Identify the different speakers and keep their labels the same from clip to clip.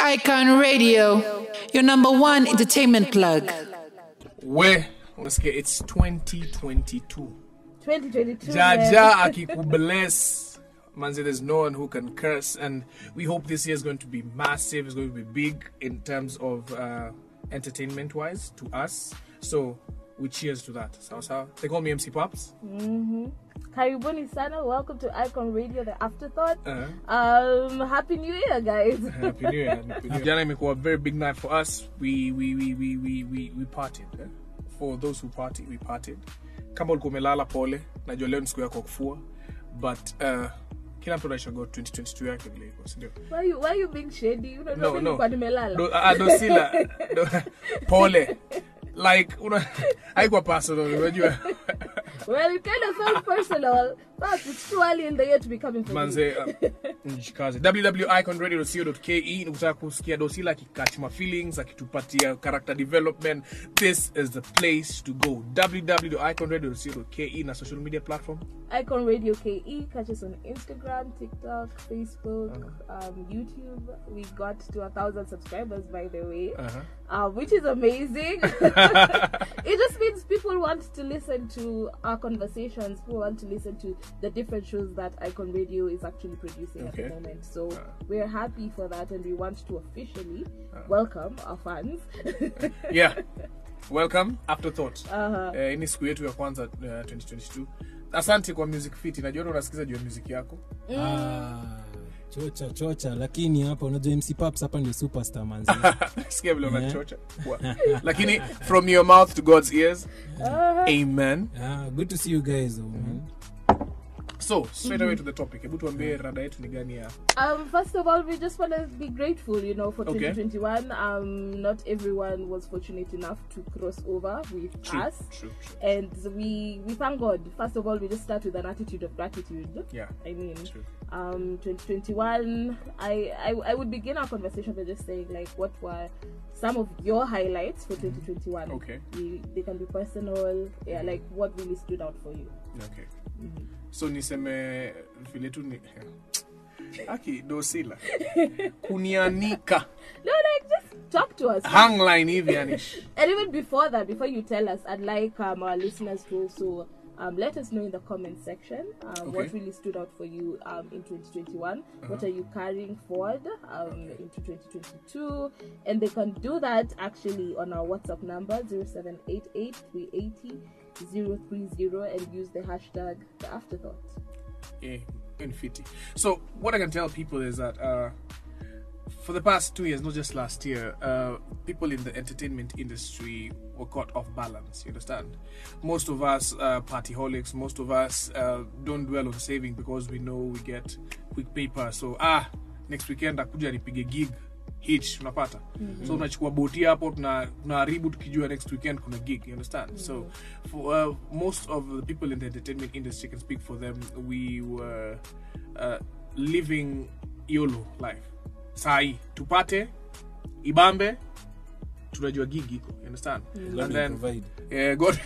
Speaker 1: Icon Radio, your number one entertainment plug.
Speaker 2: Where? Let's get it's 2022.
Speaker 3: 2022.
Speaker 2: Jaja akikubless. Manze, there's no one who can curse, and we hope this year is going to be massive. It's going to be big in terms of entertainment-wise to us. So we cheers to that. Sawa. They call me MC Paps.
Speaker 3: Karibuni sana. Welcome to Icon Radio, the Afterthought. Happy New Year, guys.
Speaker 2: Happy New Year. Jana imekuwa a very big night for us. We partied. For those who party, we partied. Kama ulikuwa umelala pole, najua leo ni siku yako kufua, but kila mtu anaisha go 2022 yake vile iko, si ndio?
Speaker 3: Why you being shady? You don't know no. Kwa nimelala.
Speaker 2: Dorsila. Pole. Like haikuwa personal, unajua.
Speaker 3: Well, it kind of felt personal, but it's too early in the year to be coming for
Speaker 2: Manze, njikaze. www.iconradio.co.ke Nukutaka kusikia Dorsila akikachima feelings, akitupatia character development. This is the place to go. www.iconradio.co.ke na social media platform.
Speaker 3: Icon Radio KE, catch us on Instagram, TikTok, Facebook, YouTube. We got to 1,000 subscribers, by the way, which is amazing. It just means people want to listen to our conversations, people want to listen to the different shows that Icon Radio is actually producing at the moment. So we're happy for that, and we want to officially welcome our fans.
Speaker 2: Yeah. Welcome, Afterthought. Ini siku yetu ya kwanza 2022. Asante kwa music fit. Najua unasikiza juu ya music yako.
Speaker 4: Chocha lakini hapa unajua MC Paps hapa ndio superstar manzi.
Speaker 2: Sikia vile unachocha. Lakini from your mouth to God's ears. Amen.
Speaker 4: Good to see you guys, man.
Speaker 2: So, straight away to the topic. Hebu tuambie rada yetu ni gani ya?
Speaker 3: First of all, we just want to be grateful, for 2021. Not everyone was fortunate enough to cross over with us.
Speaker 2: True.
Speaker 3: And we thank God. First of all, we just start with an attitude of gratitude.
Speaker 2: Yeah.
Speaker 3: I mean,
Speaker 2: true.
Speaker 3: 2021, I would begin our conversation by just saying, like, what were some of your highlights for 2021?
Speaker 2: Okay.
Speaker 3: They can be personal. Yeah, like what really stood out for you.
Speaker 2: Okay. So niseme vile tu ni Aki Dorsila kunianika.
Speaker 3: No, like just talk to us.
Speaker 2: Hangline hivi yani.
Speaker 3: And even before that, before you tell us, I'd like our listeners to also let us know in the comment section what really stood out for you in 2021. What are you carrying forward into 2022? And they can do that actually on our WhatsApp number 0788 380 030 and use the hashtag the Afterthought.
Speaker 2: Infinity. So what I can tell people is that for the past 2 years, not just last year, people in the entertainment industry were caught off balance. You understand? Most of us partyholics, most of us don't dwell on saving because we know we get quick paper. So next weekend akuja nipige gig Hitch, unapata. So unachukua boti hapo tunaharibu tukijua next weekend kuna gig, you understand? So for most of the people in the entertainment industry, can speak for them, we were living YOLO life. Sai tupate ibambe tunajua gig iko, you understand? And then provide. Yeah, God.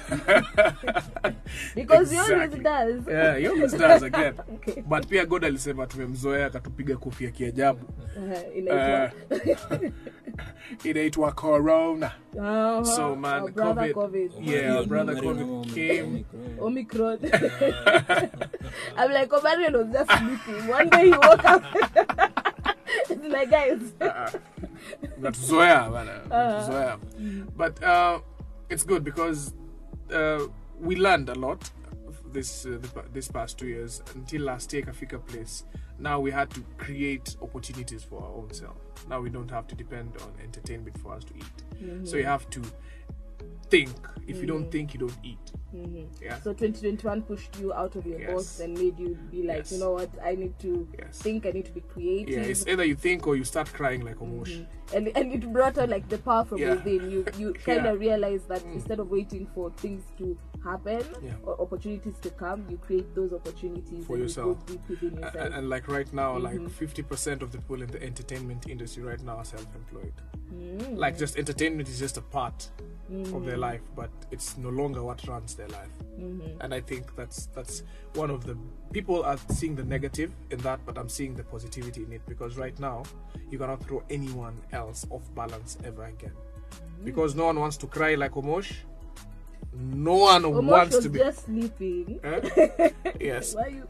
Speaker 3: Because he always does.
Speaker 2: Yeah, he always does again. But pia God alisema tumemzoea akatupiga kofi ya kiajabu. Inaitwa Corona. So man, COVID. Yeah, brother COVID came.
Speaker 3: Omicron. I'm like, Omicron was just sleeping. One day he woke up. It's like, guys.
Speaker 2: Natuzoea bana. But it's good because we learned a lot this past 2 years until last year Kafika place. Now we had to create opportunities for our own self. Now we don't have to depend on entertainment for us to eat. So you have to think. If you don't think, you don't eat. Yeah.
Speaker 3: So 2021 pushed you out of your box and made you be like, you know what, I need to think, I need to be creative.
Speaker 2: Yeah, it's either you think or you start crying like Omosh.
Speaker 3: And it brought out like the power from within. You kind of realize that instead of waiting for things to happen or opportunities to come, you create those opportunities
Speaker 2: for
Speaker 3: and
Speaker 2: yourself.
Speaker 3: You go deep within yourself.
Speaker 2: And like right now, like 50% of the people in the entertainment industry right now are self-employed. Like just entertainment is just a part of their life, but it's no longer what runs their life. And I think that's one of the people are seeing the negative in that, but I'm seeing the positivity in it, because right now you cannot throw anyone else off balance ever again, because no one wants to cry like Omosh. No one wants to be
Speaker 3: just sleeping.
Speaker 2: Yes.
Speaker 3: Why you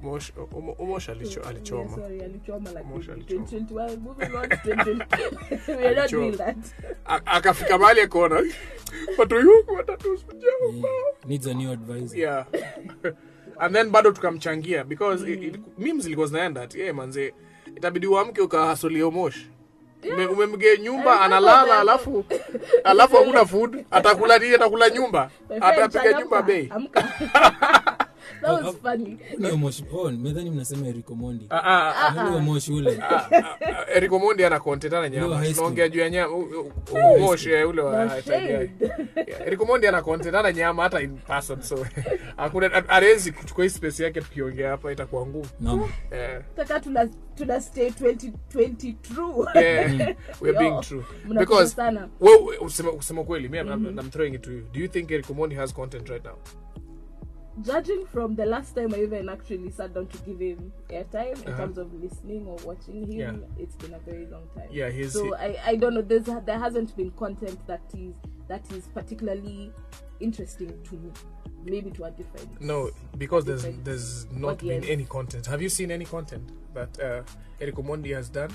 Speaker 2: Omosh alichoma.
Speaker 3: Sorry, alichoma like
Speaker 2: Omosh alichoma.
Speaker 3: 2021. Moving on to 2022. We are not doing that.
Speaker 2: Akafika mahali akaona watu yuko watatu
Speaker 4: needs a new advisor.
Speaker 2: Yeah. And then bado tukamchangia because memes zilikuwa zinaenda manze itabidi uamke ukahasulia Omosh. Umemge nyumba analala alafu hakuna food, atakula nyumba, atapiga nyumba bei.
Speaker 3: That was funny.
Speaker 4: Ni Omosh medhani mnasema Eric Omondi. Ni Omosh ule.
Speaker 2: Eric Omondi ana content ana nyama. Tunaongea juu ya nyama. Omosh ule wa Eric Omondi ana content ana nyama hata in person, so hakuna arezi kuchukua space yake tukiongea hapa itakuwa ngumu.
Speaker 4: Naam.
Speaker 3: Taka tuna stay 2020 true.
Speaker 2: Yeah, we're being true. Because usema kweli, I'm throwing it to you. Do you think Eric Omondi has content right now?
Speaker 3: Judging from the last time I even actually sat down to give him airtime in terms of listening or watching him, it's been a very long time.
Speaker 2: Yeah,
Speaker 3: I don't know. There hasn't been content that is particularly interesting to me. Maybe to a different.
Speaker 2: No, because there's not been any content. Have you seen any content that Eric Omondi has done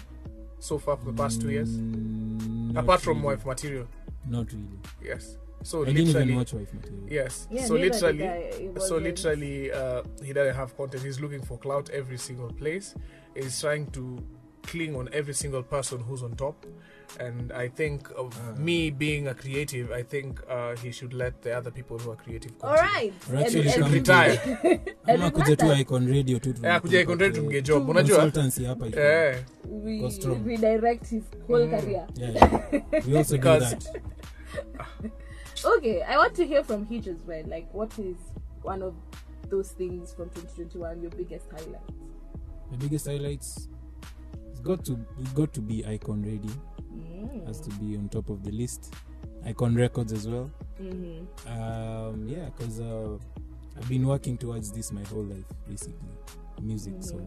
Speaker 2: so far for the past 2 years? Apart from Wife Material.
Speaker 4: Not really.
Speaker 2: Yes. So
Speaker 4: I didn't even watch Wife Material.
Speaker 2: Yes.
Speaker 3: Yeah,
Speaker 2: so literally, he doesn't have content. He's looking for clout every single place. He's trying to cling on every single person who's on top. And I think me being a creative, I think he should let the other people who are creative continue.
Speaker 3: Alright.
Speaker 2: He should retire.
Speaker 4: Ama kuja tu Icon Radio tu.
Speaker 2: Kuja Icon Radio tumge job. Unajua?
Speaker 4: Consultancy hapa hivi.
Speaker 3: We redirect his whole career.
Speaker 4: Yeah. We also do that.
Speaker 3: Okay, I want to hear from Hitch as well. Like, what is one of those things from 2021, your biggest highlights?
Speaker 4: My biggest highlights, it's got to be Icon Radio. Has to be on top of the list. Icon Records as well. Because I've been working towards this my whole life, basically, music. So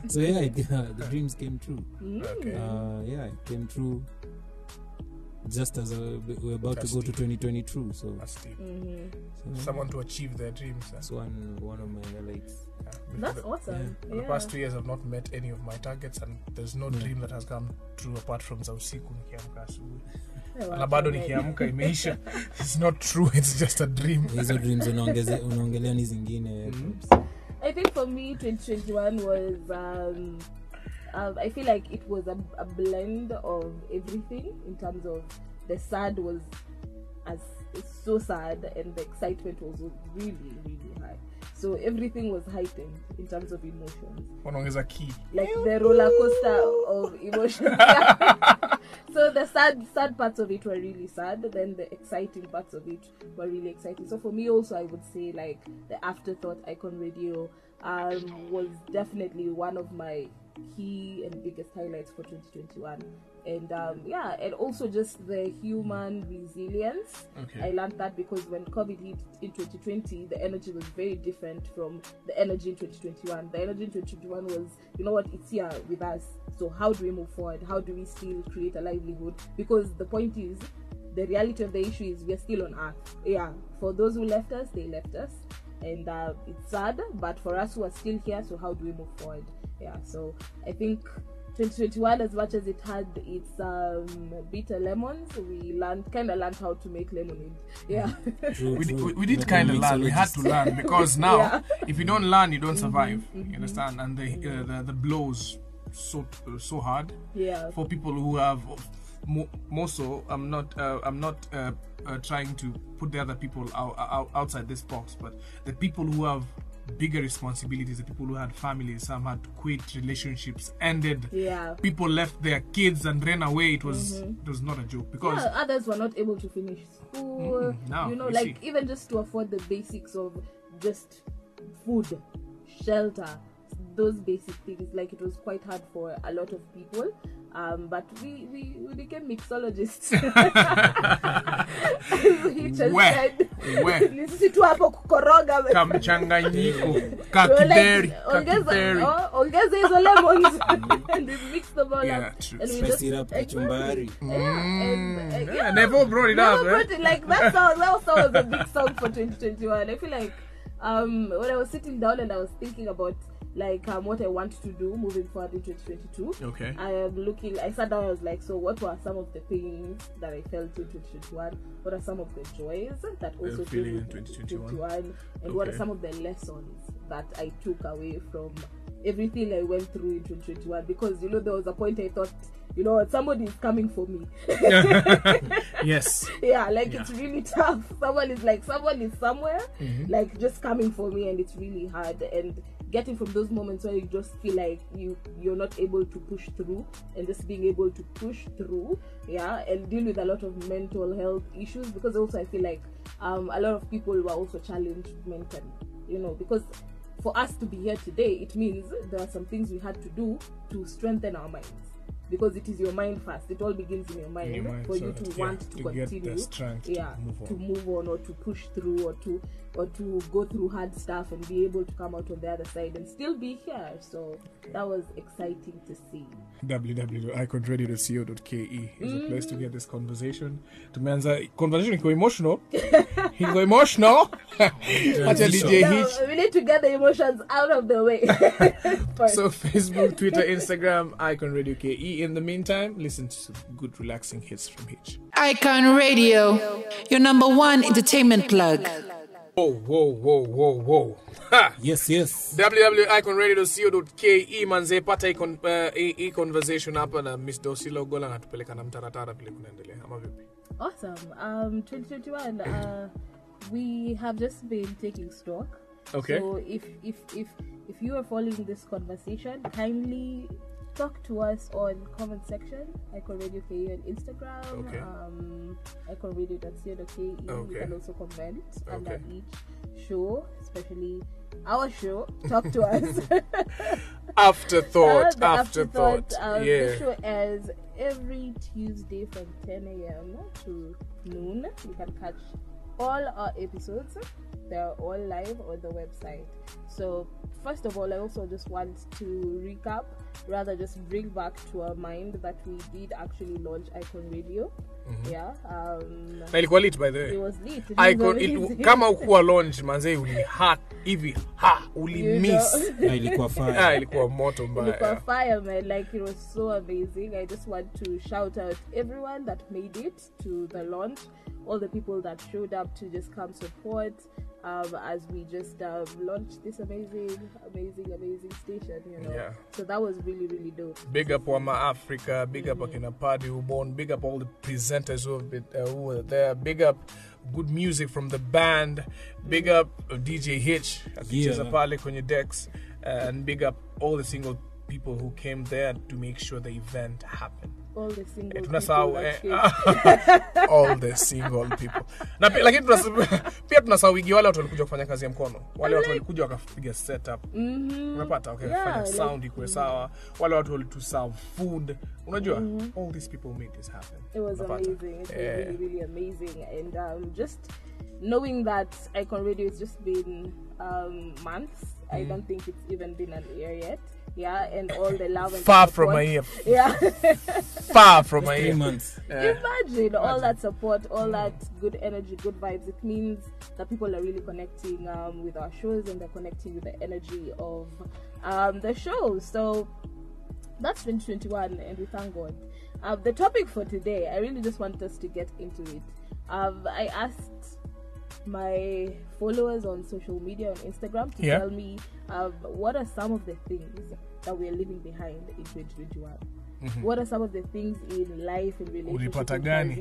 Speaker 2: So
Speaker 4: the dreams came true.
Speaker 2: Okay.
Speaker 4: It came true just as we're about to go to 2022. So
Speaker 2: someone to achieve their dreams.
Speaker 4: That's one of my highlights.
Speaker 3: That's awesome.
Speaker 2: For the past 2 years, I've not met any of my targets, and there's no dream that has come true apart from za usiku nikiamka asubuhi. Na bado nikiamka imeisha. It's not true, it's just a dream.
Speaker 4: Hizo dreams unaongelea ni zingine.
Speaker 3: I think for me 2021 was I feel like it was a blend of everything. In terms of the sad was so sad, and the excitement was really, really high. So everything was heightened in terms of emotions.
Speaker 2: Wanaongeza key.
Speaker 3: Like the roller coaster of emotions. So the sad parts of it were really sad, then the exciting parts of it were really exciting. So for me also, I would say like the Afterthought Icon Radio was definitely one of my key and biggest highlights for 2021. And and also just the human resilience.
Speaker 2: Okay.
Speaker 3: I learned that because when COVID hit in 2020, the energy was very different from the energy in 2021. The energy in 2021 was, you know what, it's here with us. So how do we move forward? How do we still create a livelihood? Because the point is, the reality of the issue is we are still on earth. Yeah, for those who left us, they left us. And it's sad, but for us who are still here, so how do we move forward? Yeah, so I think 2021, as much as it had its bitter lemons, we kind of learned how to make lemonade. Yeah.
Speaker 2: We did kind of learn. We had to learn because now, if you don't learn, you don't survive. You understand? And the blows so hard.
Speaker 3: Yeah.
Speaker 2: For people who have more so, I'm not trying to put the other people outside this box, but the people who have bigger responsibilities, the people who had families, some had to quit, relationships ended, people left their kids and ran away. It was not a joke because
Speaker 3: others were not able to finish school. Even just to afford the basics of just food, shelter, those basic things. Like, it was quite hard for a lot of people. But we became mixologists. Hitch said, "Nisi tu hapo kukoroga
Speaker 2: kamchanganyiko kakideri
Speaker 3: ongeza hizo lemons," and we mixed them all up.
Speaker 2: True.
Speaker 3: And we just
Speaker 4: syrup kachumbari.
Speaker 2: Neville brought it up.
Speaker 3: Like that was a big song for 2021. I feel like when I was sitting down and I was thinking about like what I want to do moving forward in 2022.
Speaker 2: Okay.
Speaker 3: I sat down, I was like, so what were some of the things that I felt in 2021? What are some of the joys that also came in 2021? And what are some of the lessons that I took away from everything I went through in 2021? Because, you know, there was a point I thought, you know, somebody is coming for me.
Speaker 2: Yes.
Speaker 3: Yeah, like it's really tough. Someone is somewhere, like just coming for me, and it's really hard. And getting from those moments where you just feel like you're not able to push through, and just being able to push through, and deal with a lot of mental health issues, because also I feel like a lot of people were also challenged mentally, you know, because for us to be here today, it means there are some things we had to do to strengthen our minds. Because it is your mind first. It all begins in your mind, for you to want to continue,
Speaker 2: get the strength
Speaker 3: to move on, or to push through, or to go through hard stuff and be able to come out on the other side and still be here. So that was exciting to see.
Speaker 2: www.iconradio.co.ke is a place to get this conversation. Tumeanza conversation iko emotional. Iko emotional. Acha DJ Hitch.
Speaker 3: We need to get the emotions out of the way.
Speaker 2: So Facebook, Twitter, Instagram, Icon Radio KE. In the meantime, listen to some good relaxing hits from Hitch.
Speaker 1: Icon Radio, your number one entertainment plug.
Speaker 2: Whoa. Ha!
Speaker 4: Yes.
Speaker 2: www.iconradio.co.ke manze pata hii conversation hapa na Miss Dorsila Ogolla natupeleka na mtaratara vile kunaendelea ama vipi?
Speaker 3: Awesome. 2021 we have just been taking stock.
Speaker 2: Okay.
Speaker 3: So if you are following this conversation, kindly talk to us on comment section, Icon Radio KE on Instagram,
Speaker 2: Okay.
Speaker 3: iconradio.co.ke.
Speaker 2: Okay.
Speaker 3: You can also comment under each show, especially our show. Talk to us.
Speaker 2: Afterthought.
Speaker 3: The show airs every Tuesday from 10 a.m. to noon. You can catch all our episodes. They're all live on the website. So first of all, I also just want to recap, rather just bring back to our mind that we did actually launch Icon Radio.
Speaker 2: Na ilikuwa lit by the way.
Speaker 3: It was lit.
Speaker 2: Kama ukuwa launch manze ulihat hivi ulimiss.
Speaker 4: Ilikuwa fire.
Speaker 2: Ilikuwa moto mbaya.
Speaker 3: Ilikuwa fire, man. Like, it was so amazing. I just want to shout out everyone that made it to the launch, all the people that showed up to just come support as we just launched this amazing station, you know.
Speaker 2: Yeah.
Speaker 3: So that was really, really dope.
Speaker 2: Big up Wama Africa, big up Akina Paddy Ubon, big up all the presenters who were there, big up good music from the band, big up DJ Hitch, akicheza pale kwenye decks, and big up all the single people who came there to make sure the event happened.
Speaker 3: All the single
Speaker 2: all the single people. Na lakini pia tunasahau wigi wale watu walikuja kufanya kazi ya mkono. Wale watu walikuja wakapiga setup. Unapata kufanya sound ikuwe sawa. Wale watu walitu-serve food. Unajua, all these people made this happen.
Speaker 3: It was amazing. It was really, really amazing. And just knowing that Icon Radio has just been months. I don't think it's even been an year yet. And all the love and
Speaker 2: far from my ear. Far from my ear.
Speaker 3: Imagine all that support, all that good energy, good vibes. It means that people are really connecting with our shows, and they're connecting with the energy of the show. So that's 2021, and we thank God. The topic for today, I really just want us to get into it. I asked my followers on social media, on Instagram, to tell me what are some of the things that we are leaving behind in 2021. What are some of the things in life, in relationships,
Speaker 2: ulipata gani?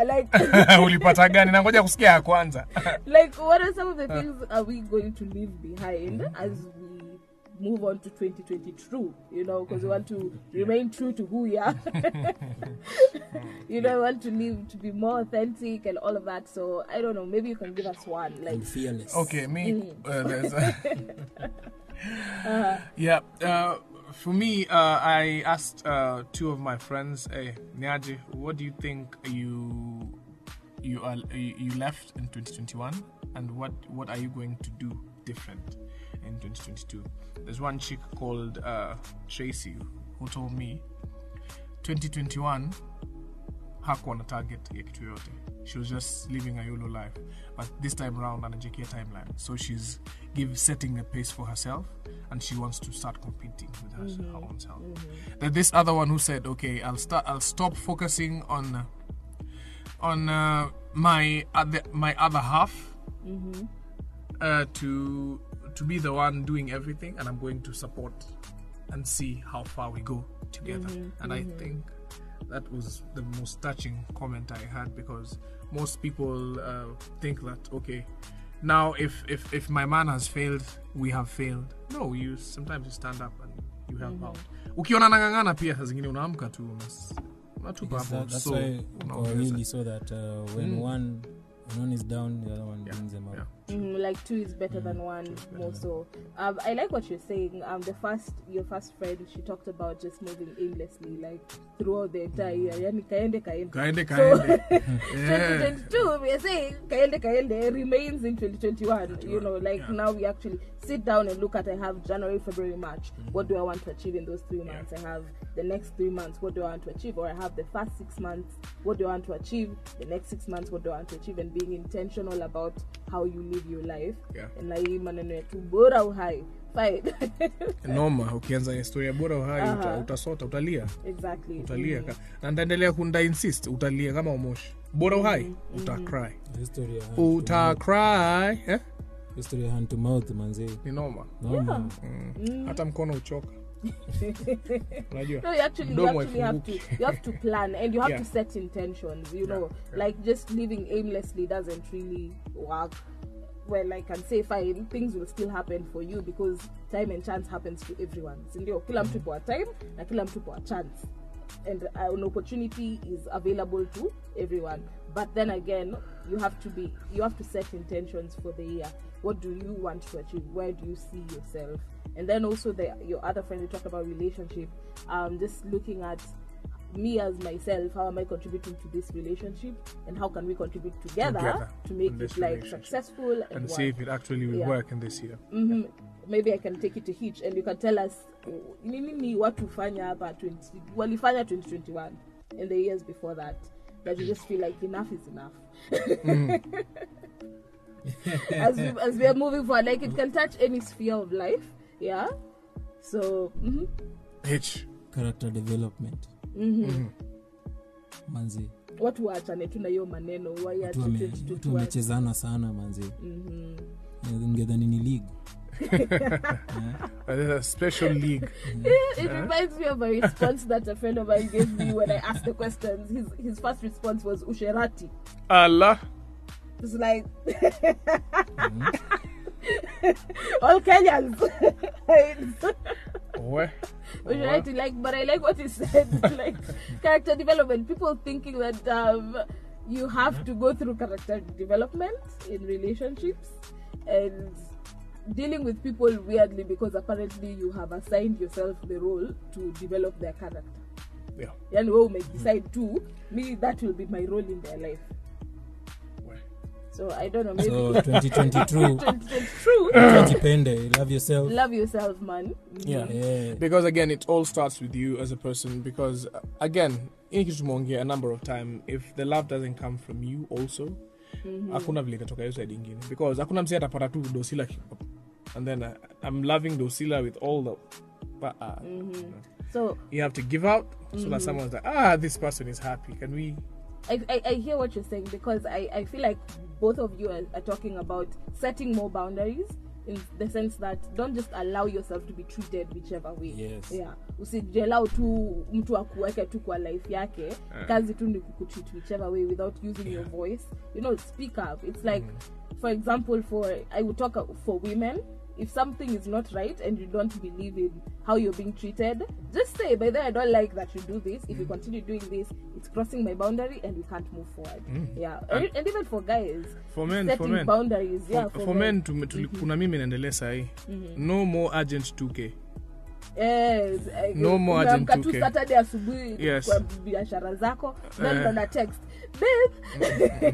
Speaker 3: Like
Speaker 2: ulipata gani? Nangoja kusikia ya kwanza.
Speaker 3: Like, what are some of the things are we going to leave behind as we move on to 2022, you know, because we want to remain true to who we are. You know, we want to live to be more authentic and all of that. So I don't know, maybe you can give us one. Like,
Speaker 4: fearless.
Speaker 2: Okay, me Yeah. For me, I asked two of my friends, hey, Nyaji, what do you think you left in 2021, and what are you going to do different in 2022? There's one chick called Tracy who told me 2021 hakuwa na target ya kitu yote. She was just living a YOLO life, but this time around anajikia timeline, so she's setting the pace for herself, and she wants to start competing with her own self. Then this other one who said, okay, I'll stop focusing on my other half to be the one doing everything, and I'm going to support and see how far we go together. And I think that was the most touching comment I had, because most people think that, okay, now if my man has failed, we have failed. No, sometimes you stand up and you help out. Ukiona nangangana pia saa zingine unaamka tu unatupa hapo.
Speaker 4: That's why I really saw that when one is down, the other one brings them up.
Speaker 3: Like two is better than one, more so. I like what you're saying. Your first friend, she talked about just moving aimlessly, like throughout the entire year. Yani kaende. So 2022, we are saying kaende remains in 2021. You know, like now we actually sit down and look at. I have January, February, March. What do I want to achieve in those 3 months? I have the next 3 months. What do I want to achieve? Or I have the first 6 months. What do I want to achieve? The next 6 months. What do I want to achieve? And being intentional about how you live your life. And like maneno ya tu bora uhai fine.
Speaker 2: Noma ukianza historia bora uhai utasota utalia.
Speaker 3: Exactly.
Speaker 2: Utalia na ndaendelea kunda insist utalia kama umoshi. Bora uhai utacry.
Speaker 4: Historia
Speaker 2: utacry
Speaker 4: historia hand to mouth manzi.
Speaker 2: Ni noma. Hata mkono uchoka.
Speaker 3: No, you actually have to plan, and you have to set intentions, you know. Like just living aimlessly doesn't really work. Well, I can say fine, things will still happen for you, because time and chance happens to everyone. Sindio, kila mtu kwa time na kila mtu kwa chance, and an opportunity is available to everyone. But then again, you have to set intentions for the year. What do you want to achieve? Where do you see yourself? And then also your other friend, we talked about relationship. Just looking at me as myself, how am I contributing to this relationship, and how can we contribute together to make it like successful and
Speaker 2: see if it actually will work in this year.
Speaker 3: Maybe I can take it to Hitch, and you can tell us nini watu fanya hapa walifanya 2021 and the years before that you just feel like enough is enough. As we are moving forward, like it can touch any sphere of life. Yeah. So
Speaker 2: Hitch,
Speaker 4: character development. Manzi,
Speaker 3: watu waachane tu na hiyo maneno waache
Speaker 4: tu wamechezana sana manzi. Ngedhani ni league.
Speaker 2: A special league.
Speaker 3: It reminds me of a response that a friend of mine gave me when I asked the questions. His first response was Usherati.
Speaker 2: Allah.
Speaker 3: It's like all Kenyans. Usherati, like, but I like what he said. Like character development. People thinking that you have to go through character development in relationships and dealing with people weirdly, because apparently you have assigned yourself the role to develop their character.
Speaker 2: Yeah.
Speaker 3: And we may decide to me that will be my role in their life. So I don't know. Maybe
Speaker 4: so 2022.
Speaker 3: 2022.
Speaker 4: Love yourself.
Speaker 3: Love yourself, man.
Speaker 2: Yeah. Because again, it all starts with you as a person. Because again, a number of times, if the love doesn't come from you also, hakuna vile itatoka hiyo side nyingine. Because hakuna msee atapata tu Dorsila, and then I'm loving Dorsila with all the
Speaker 3: so
Speaker 2: you have to give out so that someone's like, this person is happy. Can we?
Speaker 3: I hear what you're saying, because I feel like both of you are talking about setting more boundaries, in the sense that don't just allow yourself to be treated whichever way.
Speaker 4: Yes.
Speaker 3: Yeah. Usijelao tu mtu akuweke tu kwa life yake, kazi tu ni kukutreat whichever way without using your voice. You know, speak up. It's like, for example, I would talk for women. if something is not right and you don't believe in how you're being treated, just say, by the way, I don't like that you do this. If you continue doing this, it's crossing my boundary and we can't move forward. Yeah. And even for guys, setting boundaries. Yeah,
Speaker 2: for men kuna mimi naendelea sahi. No more urgent 2K.
Speaker 3: Yes,
Speaker 2: no more urgent 2K.
Speaker 3: Saturday asubuhi kwa biashara zako, then na text, babe.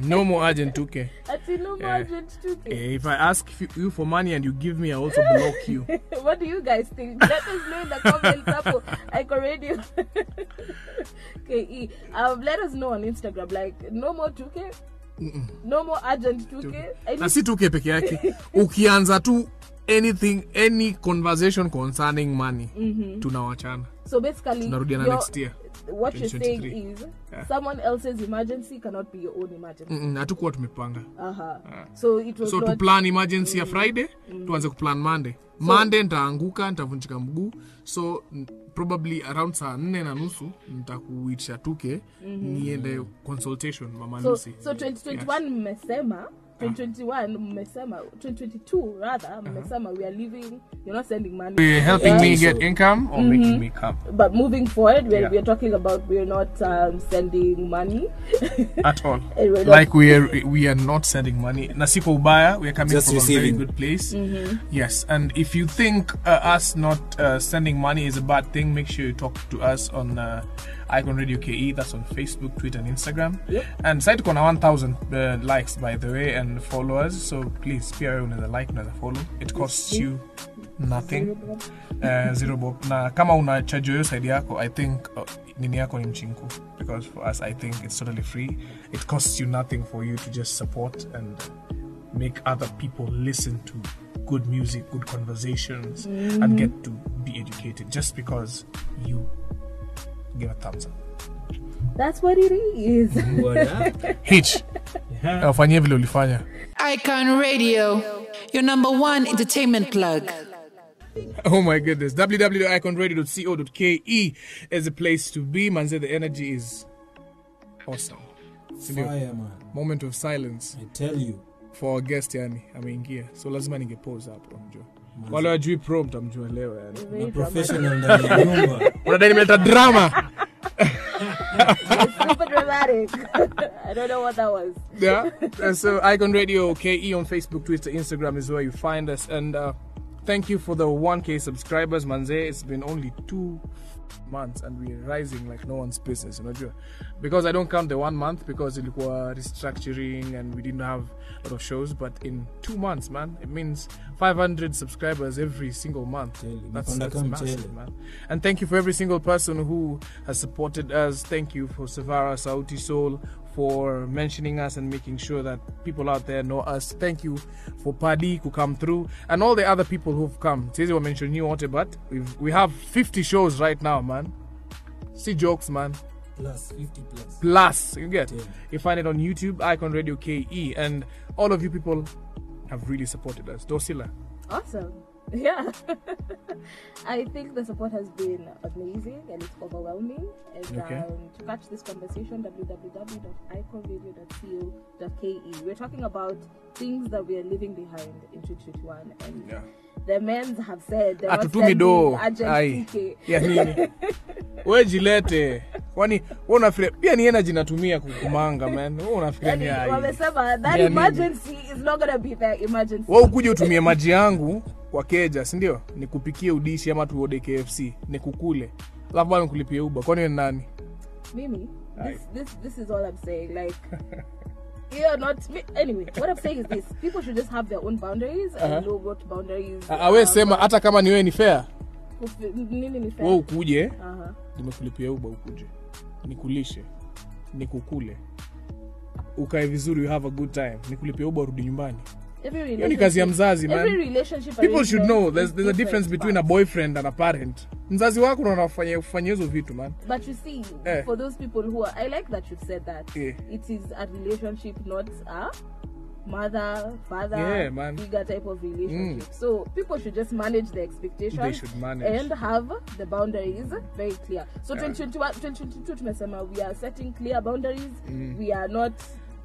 Speaker 2: No more urgent 2K.
Speaker 3: No more urgent 2K.
Speaker 2: If I ask you for money and you give me, I also block you.
Speaker 3: What do you guys think? Let us know in the comments. Icon Radio. KE. Let us know on Instagram. Like, no more 2K. No more urgent 2K.
Speaker 2: Na si 2K peke yake. Ukianza tu anything, any conversation concerning money, tunawachana.
Speaker 3: So basically,
Speaker 2: tunarudiana next year.
Speaker 3: What you're saying is, someone else's emergency cannot be your own emergency.
Speaker 2: Hatukuwa tumepanga.
Speaker 3: So it was
Speaker 2: to plan emergency ya Friday, tuanze kuplan Monday. Monday nitaanguka, nitavunjika mguu. So probably around saa 4:30 nitakuitisha 2K niende consultation mama Lucy.
Speaker 3: So 2021 mmesema 2022 rather, we are leaving, you're not sending money.
Speaker 2: You're helping me get income or making me come.
Speaker 3: But moving forward, we are talking about we're not sending money.
Speaker 2: At all. Like we are not sending money. Nasiko ubaya, we are coming just from receiving. A very good place. Yes, and if you think us not sending money is a bad thing, make sure you talk to us on Icon Radio KE. That's on Facebook, Twitter, and Instagram. And site kona 1,000 likes, by the way, and followers. So please, PRA unaweza like, unaweza follow. It costs you nothing. Zero bob. Na kama una charge your side yako, I think nini yako ni mchinku. Because for us, I think it's totally free. It costs you nothing for you to just support and make other people listen to good music, good conversations, and get to be educated just because you give a thumbs up.
Speaker 3: That's what it is.
Speaker 2: Hitch. Ufanye vile ulifanya.
Speaker 1: Icon Radio, your number one entertainment plug.
Speaker 2: Oh my goodness. www.iconradio.co.ke is a place to be. Man said the energy is awesome.
Speaker 4: Fire, man.
Speaker 2: Moment of silence.
Speaker 4: I tell you.
Speaker 2: For our guest yani ameingia. So lazima ningepause hapo mjua. Wale wajui pro mtamjua leo yani.
Speaker 4: Na professional ndani ya nyumba.
Speaker 2: Unadai nimeleta drama.
Speaker 3: It's super dramatic. I don't know what that was.
Speaker 2: Yeah. So Icon Radio KE on Facebook, Twitter, Instagram is where you find us. And thank you for the 1K subscribers, manze. It's been only 2 months and we're rising like no one's business, you know. Because I don't count the 1 month because it was restructuring and we didn't have a lot of shows. But in 2 months, man, it means 500 subscribers every single month. That's massive, man. And thank you for every single person who has supported us. Thank you for Savara, Sauti Soul, for mentioning us and making sure that people out there know us. Thank you for Paddy who come through and all the other people who've come. Tizi wa mention you water, but we have 50 shows right now, man. See jokes, man.
Speaker 4: Plus 50 plus.
Speaker 2: Plus, you get. Yeah. You find it on YouTube, Icon Radio KE, and all of you people have really supported us. Dorsila.
Speaker 3: Awesome. Yeah. I think the support has been amazing and it's overwhelming. And to catch this conversation, www.iconradio.co.ke. We're talking about things that we are leaving behind in 2021. And the men have said they're not sending urgent 2K.
Speaker 2: Yeah, nini. Wewe jilete. Kwani wewe unafikiria pia ni energy natumia kukumanga, man. Wewe unafikiria ni ai.
Speaker 3: Wamesema that emergency is not going to be the emergency.
Speaker 2: Wewe ukuje utumie maji yangu kwa keja, si ndio? Nikupikie udishi ama tuode KFC, nikukule. Alafu bado nikulipie Uber. Kwani ni nani?
Speaker 3: Mimi. This is all I'm saying, like you're not me. Anyway, what I'm saying is this: people should just have their own boundaries and know what boundaries.
Speaker 2: Awe sema hata kama ni wewe ni fair.
Speaker 3: Nini ni fair?
Speaker 2: Wewe ukuje, nimekulipia Uber ukuje. Nikulishe, nikukule. Ukae vizuri, you have a good time. Nikulipia Uber urudi nyumbani. Every kazi ya mzazi, man.
Speaker 3: Every relationship
Speaker 2: people should know there's a difference between a boyfriend and a parent. Mzazi wako unafanya hizo vitu, man.
Speaker 3: But you see, for those people who are, I like that you've said that. It is a relationship, not a mother, father, bigger type of relationship. So people should just manage the expectations.
Speaker 2: They should manage.
Speaker 3: And have the boundaries very clear. So 2022 tumesema we are setting clear boundaries. We are not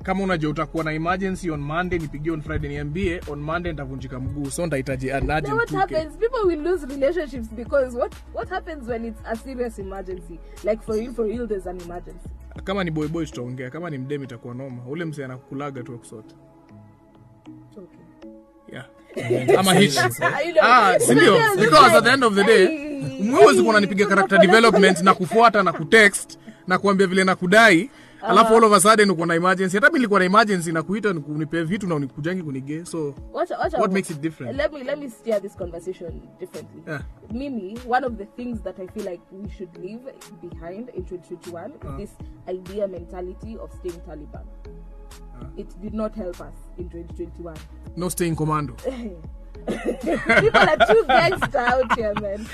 Speaker 2: kama unajua utakuwa na emergency on Monday, nipigie on Friday niambie on Monday nitavunjika mguu, so ndahitaji an urgent.
Speaker 3: What happens? People will lose relationships because what happens when it's a serious emergency? Like for real there's an emergency.
Speaker 2: Kama ni boy tutaongea, kama ni mdemi itakuwa noma. Ule mse anakukulaga tu akusota.
Speaker 3: Okay.
Speaker 2: Yeah. Ama Hitch. Sindio? Because at the end of the day, mwezi kuna nipiga character development na kufuata na kutext na kuambia vile na kudai. Alafu all of a sudden uko na emergency. Hata mimi nilikuwa na emergency na kuita unipe vitu na unikujangi kunige. So what makes it different?
Speaker 3: Let me steer this conversation differently. Mimi, one of the things that I feel like we should leave behind in 2021 is this idea mentality of staying Taliban. It did not help us in 2021.
Speaker 2: No staying commando.
Speaker 3: People are too gangster out here, man.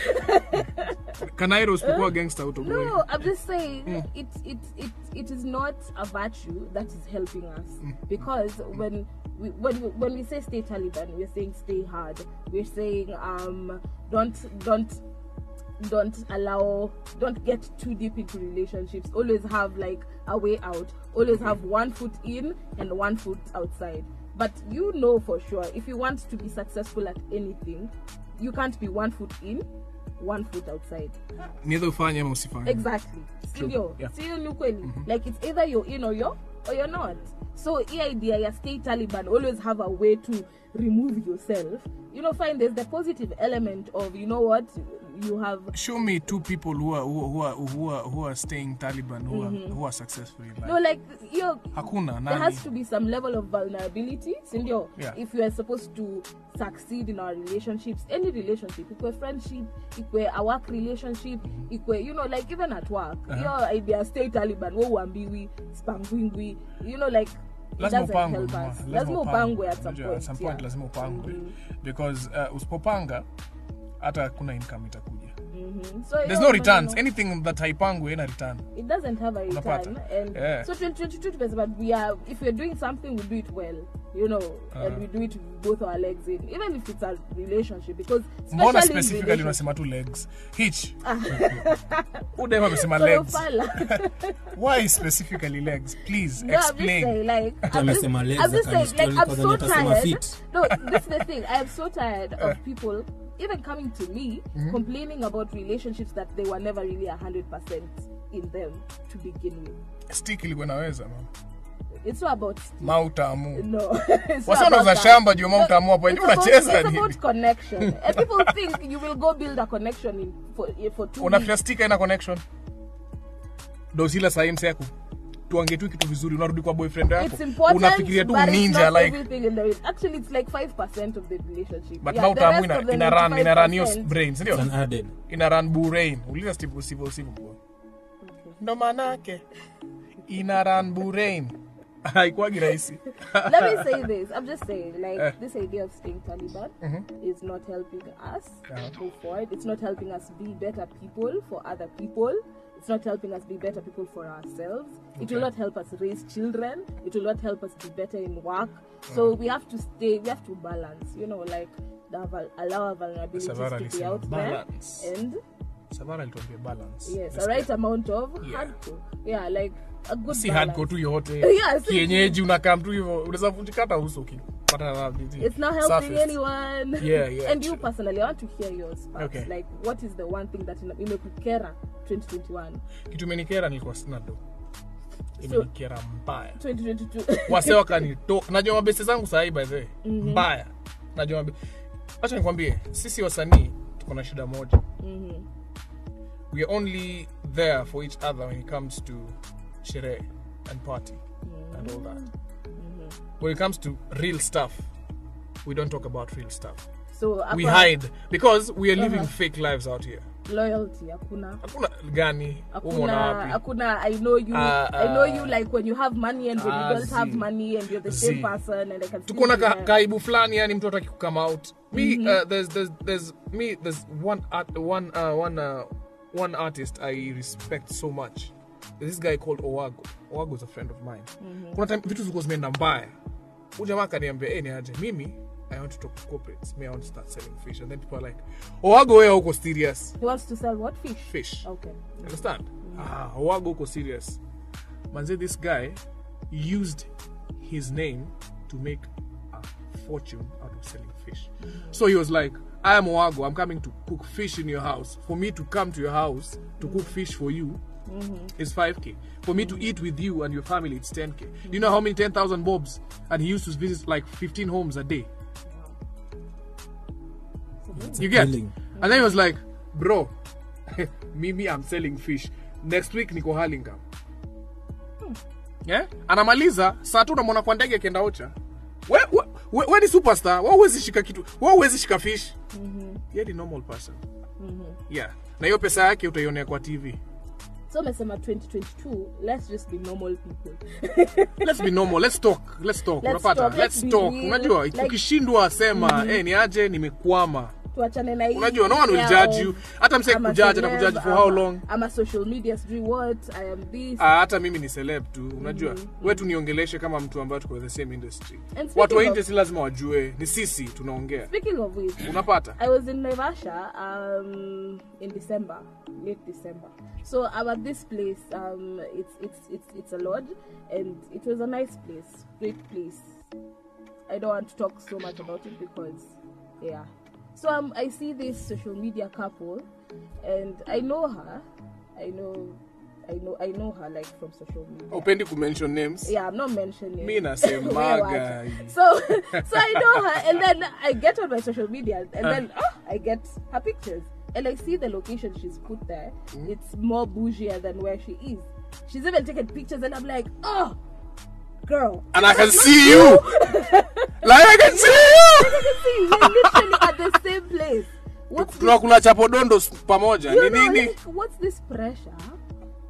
Speaker 2: Kanairo speak gangster out of
Speaker 3: No, I'm just saying it is not a virtue that is helping us because when we say stay Taliban, we're saying stay hard. We're saying don't get too deep into relationships. Always have like a way out. Always have one foot in and one foot outside. But you know for sure, if you want to be successful at anything, you can't be one foot in, one foot outside.
Speaker 2: Neither ufanye ama usifanye.
Speaker 3: Exactly. Still, like it's either you're in or you're not. So the idea, stay Taliban, always have a way to remove yourself. You know, fine. There's the positive element of, you know what, you have.
Speaker 2: Show me two people who are staying Taliban who are successful in life.
Speaker 3: No, like
Speaker 2: Hakuna.
Speaker 3: There has to be some level of vulnerability.
Speaker 2: Yeah.
Speaker 3: If you are supposed to succeed in our relationships, any relationship, equal friendship, equal a work relationship, equal, you know, like even at work, your idea stay Taliban, wo spangwingwi, you know, like.
Speaker 2: Lazima
Speaker 3: upangwe at some point.
Speaker 2: At some point lazima upangwe because usipopanga hata kuna income itakuja. So there's no returns. Anything that haipangwe ina return.
Speaker 3: It doesn't have a return. And so 2022 but if we're doing something, we do it well, you know, and we do it with both our legs in, even if it's a relationship, because
Speaker 2: mbona specifically unasema two legs? Hitch. Udema amesema legs. Why specifically legs? Please explain.
Speaker 3: I'm just saying, I'm so tired. No, this is the thing. I am so tired of people even coming to me complaining about relationships that they were never really 100% in them to begin with.
Speaker 2: Stick ilikuwa naweza mama.
Speaker 3: It's not about
Speaker 2: mautamu.
Speaker 3: No.
Speaker 2: Wasana za shamba juu mautamu hapo ndio unacheza nini?
Speaker 3: It's about connection. And people think you will go build a connection for 2 weeks.
Speaker 2: Unafikia stick ina connection. Dorsila sasa mseko. Tuange tu kitu vizuri unarudi kwa boyfriend yako. Unafikiria tu ninja like
Speaker 3: actually it's like 5% of the relationship.
Speaker 2: But mautamu ina run your brain, ndio? Ina run brain. Uliza Steve Usivo. Ndo manake ina run brain. Haikuagi rahisi.
Speaker 3: Let me say this. I'm just saying, like, this idea of staying Taliban is not helping us move forward. It's not helping us be better people for other people. It's not helping us be better people for ourselves. It will not help us raise children. It will not help us be better in work. So we have to balance, you know, like, allow our vulnerabilities to be out there. And
Speaker 2: Savara ilituambia balance.
Speaker 3: Yes, a right amount of hardcore. Yeah, like a good
Speaker 2: si
Speaker 3: balance.
Speaker 2: hardcore tu yote. Kienyeji unakaa tu hivyo unaweza vunjikata uso ukipata rabi.
Speaker 3: It's not helping anyone.
Speaker 2: Yeah.
Speaker 3: And you personally, I want to hear yours. Okay. Like, what is the one thing that imekukera 2021?
Speaker 2: Kitu imenikera nilikuwa sina do. Imenikera mbaya.
Speaker 3: 2022.
Speaker 2: Wase wakanitoka. Najua mabeste zangu sahi by the way. Mbaya. Najua acha nikwambie, sisi wasanii tuko na shida moja. We are only there for each other when it comes to sherehe and party and all that. When it comes to real stuff, we don't talk about real stuff.
Speaker 3: So
Speaker 2: we hide because we are living fake lives out here.
Speaker 3: Loyalty, hakuna
Speaker 2: gani?
Speaker 3: Hakuna. I know you like when you have money and when you don't have money and you're the same person and I can see.
Speaker 2: Tukona kaibu fulani yani mtu hataki come out. There's one artist I respect so much. There's this guy called Ogolla. Ogolla is a friend of mine. Kuna time vitu ziko zimeenda mbaya. Huyu jamaa kaniambia, ni aje mimi I want to talk to corporates. I want to start selling fish. And then people are like, Ogolla wewe uko serious?
Speaker 3: He wants to sell what fish?
Speaker 2: Fish.
Speaker 3: Okay.
Speaker 2: Understand? Ogolla uko serious. Manze, this guy used his name to make a fortune out of selling fish. So he was like, I am Owago, I'm coming to cook fish in your house. For me to come to your house to cook fish for you is 5K. For me to eat with you and your family, it's 10K. Do you know how many 10,000 bobs? And he used to visit like 15 homes a day. You get? And then he was like, bro, Mimi, I'm selling fish. Next week niko Hurlingham. Yeah? Anamaliza, saa tu unamwona kwa ndege akienda Ocha. We ni superstar. Wewe huwezi shika kitu. Wewe huwezi shika fish. Yeye ni normal person. Yeah. Na hiyo pesa yake utaionea kwa TV.
Speaker 3: So umesema 2022, let's just be normal people.
Speaker 2: Let's be normal. Let's talk. Unapata? Let's talk. Unajua, ukishindwa sema, ni aje nimekwama.
Speaker 3: Tuachane na hii.
Speaker 2: Unajua, no one will judge you. Hata mse kujudge na kujudge for how long?
Speaker 3: I'm a social media do what? I am this.
Speaker 2: Hata mimi ni celeb tu. Unajua, wewe tu niongeleshe kama mtu ambaye tuko the same industry. Watu wa industry lazima wajue ni sisi tunaongea.
Speaker 3: Speaking of which,
Speaker 2: unapata?
Speaker 3: I was in Naivasha in December, late December. So I'm at this place, it's a lodge, and it was a nice place, great place. I don't want to talk so much about it because, yeah. So I see this social media couple, and I know her. I know her like from social media.
Speaker 2: Opendi to mention names?
Speaker 3: Yeah, I'm not mentioning.
Speaker 2: Me na say maga.
Speaker 3: So I know her, and then I get on my social media, and then I get her pictures. And I see the location she's put there. It's more bougier than where she is. She's even taken pictures, and I'm like, oh, girl.
Speaker 2: And I can see you. Like I can see you.
Speaker 3: I can see you. We're literally at the same place.
Speaker 2: Tunakula chapodondo pamoja.
Speaker 3: Like, what's this pressure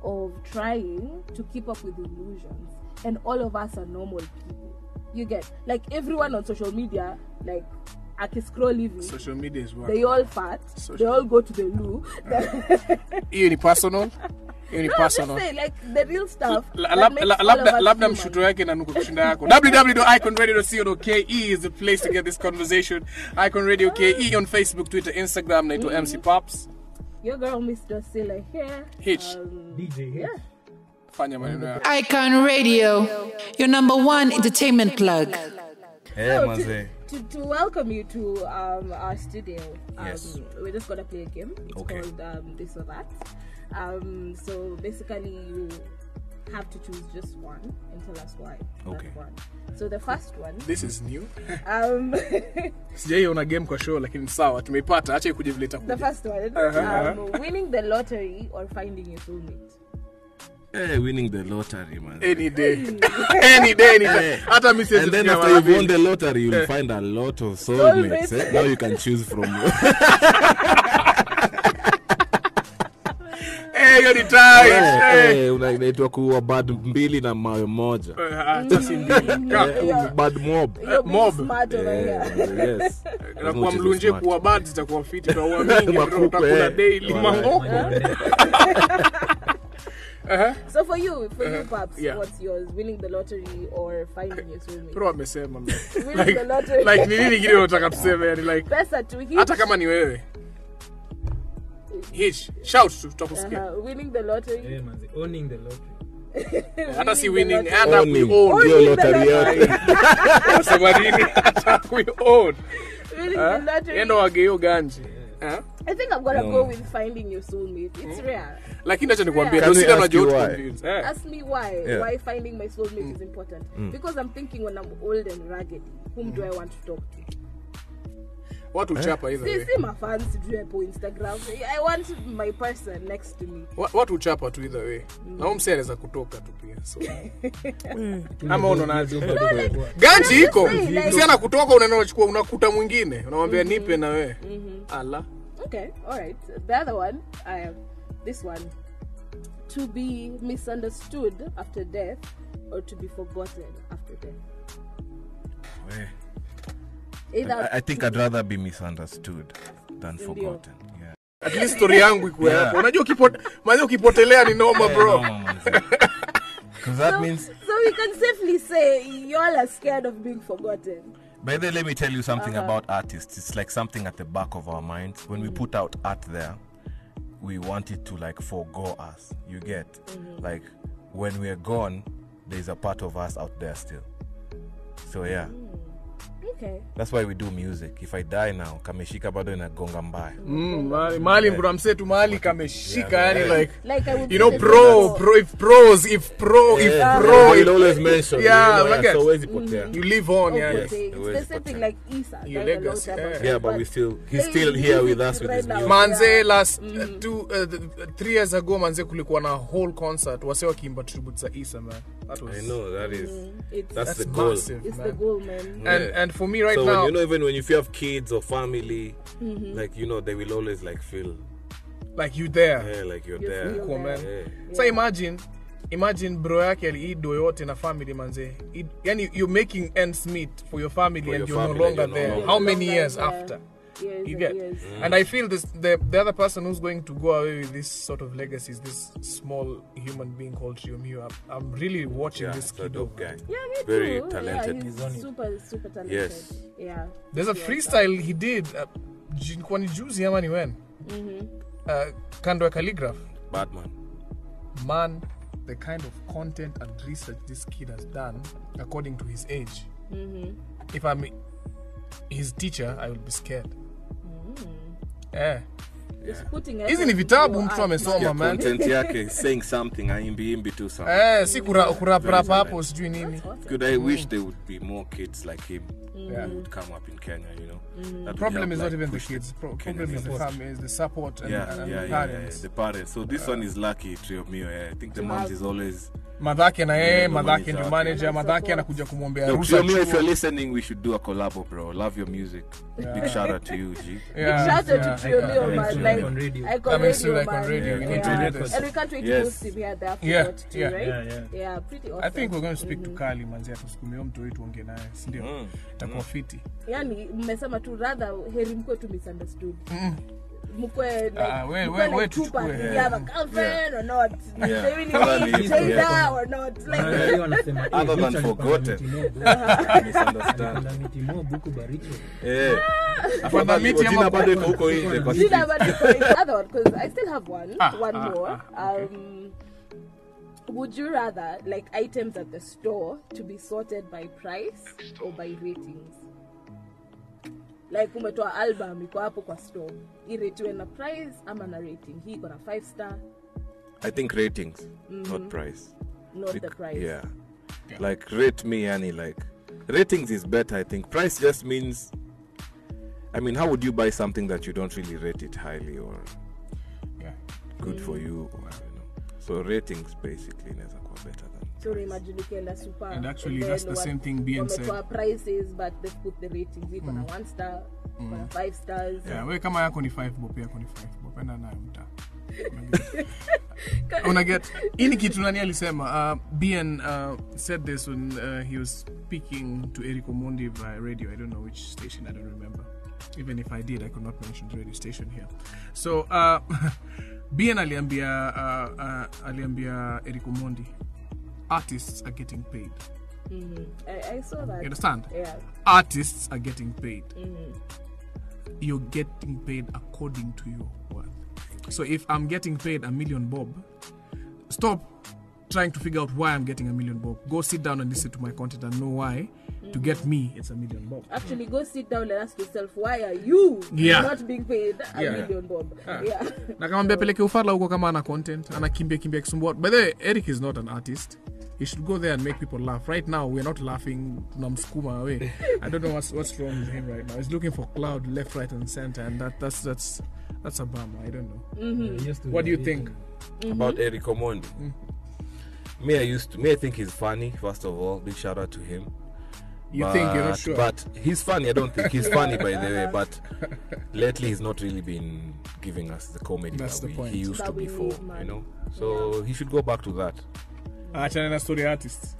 Speaker 3: of trying to keep up with illusions? And all of us are normal people. You get? Like, everyone on social media, like, I can scroll living.
Speaker 2: Social media is what?
Speaker 3: They all fat. They all go to the loo.
Speaker 2: Ni personal.
Speaker 3: No, just say, like, the real stuff.
Speaker 2: Labda mshuto yake na nuko kushinda yako. www.iconradio.co.ke is the place to get this conversation. Icon Radio KE on Facebook, Twitter, Instagram. Naito MC Paps.
Speaker 3: Your girl, Miss Dorsila here.
Speaker 2: Hitch.
Speaker 4: DJ.
Speaker 3: Yeah.
Speaker 2: Fanya maneno yako.
Speaker 1: Icon Radio, your number one entertainment plug.
Speaker 3: Hey, to welcome you to our studio.
Speaker 2: Yes.
Speaker 3: We're just gonna play a game. It's called This or That. So basically you have to choose just one and tell us why.
Speaker 2: Okay.
Speaker 3: That one. So the first one.
Speaker 2: This is new. Sijaiona game kwa show lakini sawa tumeipata acha ikuje vile itakuja.
Speaker 3: The first one. Winning the lottery or finding your soulmate.
Speaker 5: Winning the lottery, man.
Speaker 2: Any day. Any day.
Speaker 5: And then after you've won the lottery, you'll find a lot of soulmates. Now you can choose from.
Speaker 2: You're the time.
Speaker 5: Unaitwa kuwa bad mbili na mawe moja. Bad mob.
Speaker 2: Mob.
Speaker 3: Smart over here.
Speaker 5: Yes.
Speaker 2: Na kwa mlunje kuwa bad zitakuwa fiti kwa uamini utakula daily mangoko.
Speaker 3: So for you Paps, what's yours? Winning the lottery or finding your soulmate?
Speaker 2: Bro amesema
Speaker 3: winning the lottery.
Speaker 2: Like ni nini kile unataka tuseme yani like
Speaker 3: pesa tu Hitch.
Speaker 2: Hata kama ni wewe. Hitch, shout tutakusikia.
Speaker 3: Winning the lottery.
Speaker 4: Yeah, man. Owning the lottery.
Speaker 2: Hata si winning and up we own
Speaker 5: your lottery yake.
Speaker 2: Sema nini hata we own.
Speaker 3: Winning the lottery.
Speaker 2: Endo wageo ganji.
Speaker 3: I think I'm gonna go with finding your soulmate. It's rare.
Speaker 2: Lakini acha nikwambie Dorsila unajua confused.
Speaker 3: Ask me why. Why finding my soulmate is important. Because I'm thinking when I'm old and ragged, whom do I want to talk to?
Speaker 2: What will chapa either way?
Speaker 3: See my fans do hapo Instagram. I want my person next to me.
Speaker 2: What will chapa tu either way? Na umse anaweza kutoka tu pia. So. Ama unaonaje? Ganji iko. Si ana kutoka unaenda unachukua unakuta mwingine. Unamwambia nipe na wewe. Ala.
Speaker 3: Okay, all right. The other one, this one. To be misunderstood after death or to be forgotten after death.
Speaker 5: I think I'd rather be misunderstood than forgotten. Yeah.
Speaker 2: At least story yangu iko hapo. Unajua ukipotelea ni noma bro.
Speaker 5: Because that means
Speaker 3: so we can safely say y'all are scared of being forgotten.
Speaker 5: By the way, let me tell you something about artists. It's like something at the back of our minds. When we put out art there, we want it to like forgo us. You get? Like when we're gone, there's a part of us out there still. So yeah.
Speaker 3: Okay.
Speaker 5: That's why we do music. If I die now, kameshika bado inagonga mbaya.
Speaker 2: Mali kuna msetu mali kameshika yani like
Speaker 3: I would
Speaker 2: you know
Speaker 3: say
Speaker 2: if pro
Speaker 5: you'll always mention.
Speaker 2: like
Speaker 5: so always potea.
Speaker 2: you live on,
Speaker 3: it's the same thing like Isa.
Speaker 2: Your
Speaker 3: Like a
Speaker 2: legacy,
Speaker 3: lot about
Speaker 5: Yeah,
Speaker 3: it,
Speaker 5: but he's still here with us with his music.
Speaker 2: Manze last 3 years ago manze kulikuwa na whole concert wase wakiimba tribute za Isa, man. That was,
Speaker 5: I know that is
Speaker 3: It's
Speaker 5: that's the goal.
Speaker 2: massive,
Speaker 3: it's
Speaker 2: man.
Speaker 3: the goal, man.
Speaker 2: And for me right
Speaker 5: So
Speaker 2: now,
Speaker 5: even when if you have kids or family, like they will always like feel
Speaker 2: like you there.
Speaker 5: like you're
Speaker 3: You
Speaker 5: there.
Speaker 3: feel
Speaker 2: Cool, man.
Speaker 5: Yeah.
Speaker 2: So imagine bro yake aliido yote na family manze. Yani you're making ends meet for your family
Speaker 5: For
Speaker 2: and
Speaker 5: your
Speaker 2: you're no
Speaker 5: family,
Speaker 2: longer
Speaker 5: you're no
Speaker 2: there.
Speaker 5: longer
Speaker 2: How
Speaker 3: there.
Speaker 2: many years
Speaker 3: Yeah.
Speaker 2: after?
Speaker 3: Years
Speaker 2: You
Speaker 3: and
Speaker 2: get,
Speaker 3: years.
Speaker 2: and I feel this the other person who's going to go away with this sort of legacy is this small human being called Triomio. I'm really watching
Speaker 5: Yeah,
Speaker 2: this
Speaker 5: it's a
Speaker 2: kid.
Speaker 5: dope guy.
Speaker 3: Yeah, me
Speaker 5: Very
Speaker 3: too.
Speaker 5: talented.
Speaker 3: Yeah, he's super talented.
Speaker 5: Yes.
Speaker 3: Yeah.
Speaker 2: There's a freestyle he did. Kwa ni juzi ama ni when? Kando ya Calligraph.
Speaker 5: Batman.
Speaker 2: Man, the kind of content and research this kid has done, according to his age. If I'm his teacher, I will be scared.
Speaker 3: Just putting
Speaker 2: Hizi ni
Speaker 3: effort
Speaker 2: vitabu
Speaker 3: into
Speaker 2: mtu
Speaker 3: your
Speaker 2: amesoma,
Speaker 3: art,
Speaker 5: Yeah,
Speaker 2: man.
Speaker 5: content yake saying something imbi tu something.
Speaker 2: Si kurap hapo sijui nini.
Speaker 5: Good, I wish there would be more kids like him
Speaker 2: Yeah.
Speaker 5: who would come up in Kenya, That would
Speaker 2: Problem
Speaker 5: help,
Speaker 2: is not
Speaker 5: like,
Speaker 2: even the
Speaker 5: push
Speaker 2: kids.
Speaker 5: Kenyan
Speaker 2: Problem is the
Speaker 5: music.
Speaker 2: family, is the support and,
Speaker 5: Yeah,
Speaker 2: and
Speaker 5: yeah,
Speaker 2: the
Speaker 5: yeah,
Speaker 2: parents.
Speaker 5: the parents. So this one is lucky, Triomio. I think the moms is always.
Speaker 2: Madhake na yeye,
Speaker 5: Yeah,
Speaker 2: madhake
Speaker 5: no
Speaker 2: ndio
Speaker 5: manager.
Speaker 2: manager, madhake anakuja kumwombea
Speaker 5: No,
Speaker 2: ruhusa.
Speaker 5: Triomio, if
Speaker 2: chuo.
Speaker 5: you're listening, we should do a collabo, bro. Love your music. Big shout out to you, G.
Speaker 2: Yeah,
Speaker 3: Shout out
Speaker 2: yeah.
Speaker 3: to Triomio,
Speaker 4: I
Speaker 3: man.
Speaker 4: can
Speaker 3: Like,
Speaker 4: on radio.
Speaker 3: I
Speaker 2: Coming soon, like on
Speaker 3: man.
Speaker 2: radio. We need to
Speaker 3: Yeah.
Speaker 2: do this.
Speaker 3: And we can't wait
Speaker 5: Yes.
Speaker 3: to host him here at the
Speaker 2: Yeah,
Speaker 3: Afterthought too,
Speaker 2: yeah.
Speaker 3: right?
Speaker 4: Yeah.
Speaker 3: Pretty awesome.
Speaker 2: I think we're going to speak to Kali manzi atusukumie mtu wetu ongee naye, si ndio? Itakuwa fiti.
Speaker 3: Yani mmesema tu rather heri mkwe tu misunderstood. Mkwe like
Speaker 2: we
Speaker 3: two
Speaker 2: tuchukue,
Speaker 3: parties,
Speaker 2: yeah.
Speaker 3: you have a girlfriend or not?
Speaker 5: Yeah.
Speaker 3: They really
Speaker 5: Totally,
Speaker 3: need
Speaker 5: yeah.
Speaker 3: or not? Like
Speaker 4: Wanalia wanasema,
Speaker 5: Other than
Speaker 4: Hitch
Speaker 5: forgotten.
Speaker 4: alipanda
Speaker 5: Misunderstand.
Speaker 4: miti mob huku Baricho.
Speaker 2: Afadhali miti ama
Speaker 5: Jina bado iko huko nje kwa
Speaker 3: Did
Speaker 5: street.
Speaker 3: I but other one because I still have one more.
Speaker 2: Okay.
Speaker 3: Would you rather like items at the store to be sorted by price or by ratings? Like umetoa album iko hapo kwa store, iretiwe na price ama na rating? Hii iko na 5 star,
Speaker 5: I think ratings, not price.
Speaker 3: not the price.
Speaker 5: Yeah. Like rate me, yani like ratings is better. I think price just means. I mean, how would you buy something that you don't really rate it highly or good for you? Or, So ratings basically inaweza kuwa better than.
Speaker 3: So imagine ukienda super.
Speaker 2: And actually,
Speaker 3: then
Speaker 2: that's the same thing being said.
Speaker 3: Wametoa prices but they put the ratings. Iko na 1 star, iko na 5 stars.
Speaker 2: Yeah, we kama yako ni 5 bob, yako ni 5 bob. Enda nayo mtaa. Unaget. Ini kitu nani alisema? BN said this when he was speaking to Eric Omondi via radio. I don't know which station, I don't remember. Even if I did, I could not mention the radio station here. So, BN aliambia Eric Omondi, artists are getting paid.
Speaker 3: I saw that.
Speaker 2: You understand?
Speaker 3: Yeah.
Speaker 2: Artists are getting paid. You're getting paid according to your worth. So if I'm getting paid $1 million bob, stop trying to figure out why I'm getting $1 million bob. Go sit down and listen to my content and know why. To get me, it's $1 million bob.
Speaker 3: Actually, go sit down and ask yourself, why are you not being paid $1 million bob? Yeah.
Speaker 2: Na kama mbepeleke ufala huko kama ana content, anakimbia kisumbua. By the way, Eric is not an artist. He should go there and make people laugh. Right now, we're not laughing. Tunamsukuma away. I don't know what's wrong with him right now. He's looking for cloud left, right, and center, and that's a bummer. I don't know. What do you think
Speaker 5: about Eric Omondi? Me, I think he's funny. First of all, big shout out to him.
Speaker 2: You think you're not sure?
Speaker 5: But he's funny. I don't think he's funny, by the way. But lately, he's not really been giving us the comedy
Speaker 2: That's
Speaker 5: that
Speaker 2: the point.
Speaker 5: he used
Speaker 3: That
Speaker 5: to
Speaker 3: we
Speaker 5: before.
Speaker 3: need, man.
Speaker 5: So he should go back to that.
Speaker 2: Achana na story artists.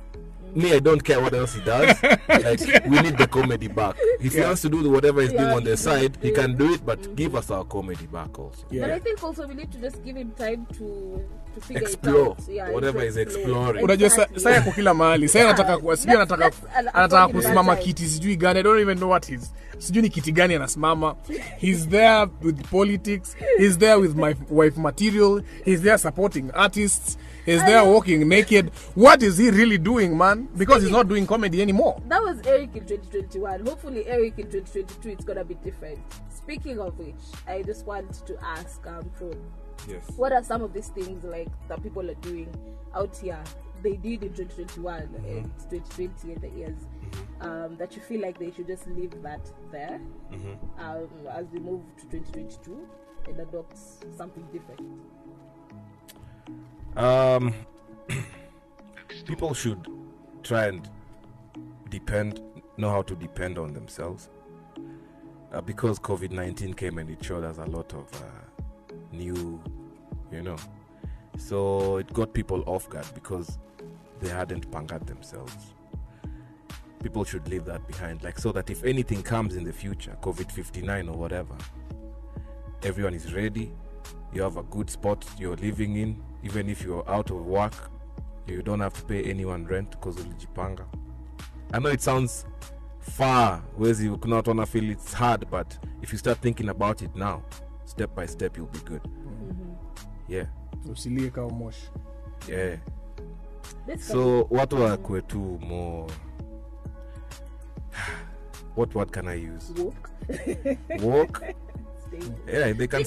Speaker 5: Me, I don't care what else he does. Like, we need the comedy back. If he wants to do whatever he's doing on the side, he can do it, but give us our comedy back also.
Speaker 3: But I think also we need to just give him time to to figure
Speaker 5: explore
Speaker 3: it out. Yeah,
Speaker 5: whatever
Speaker 3: to
Speaker 5: is
Speaker 3: explore.
Speaker 5: exploring.
Speaker 2: Unajua sasa yako kila mahali. Sasa anataka sijui anataka kusimama
Speaker 3: time.
Speaker 2: kiti sijui gani. I don't even know what his sijui ni kiti gani anasimama. He's there with politics. He's there with my wife material. He's there supporting artists. He's there walking naked. What is he really doing, man? Because he's not doing comedy anymore.
Speaker 3: That was Eric in 2021. Hopefully Eric in 2022 it's gonna be different. Speaking of which, I just want to ask Pro,
Speaker 5: Yes.
Speaker 3: what are some of these things like that people are doing out here they did in 2021 and 2020 and the years that you feel like they should just leave that there as we move to 2022 and adopt something different?
Speaker 5: People should try and know how to depend on themselves. Because COVID-19 came and it showed us a lot of new, so it got people off guard because they hadn't pangered themselves. People should leave that behind, like, so that if anything comes in the future, COVID-59 or whatever, everyone is ready. You have a good spot you're living in. Even if you're out of work, you don't have to pay anyone rent because ulijipanga. I know it sounds far, whereas you cannot wanna feel it's hard, but if you start thinking about it now, step by step, you'll be good. Yeah.
Speaker 2: Usilie kama moshi.
Speaker 5: Yeah. So what were kwetu more? What word can I use? Walk. Yeah, they can.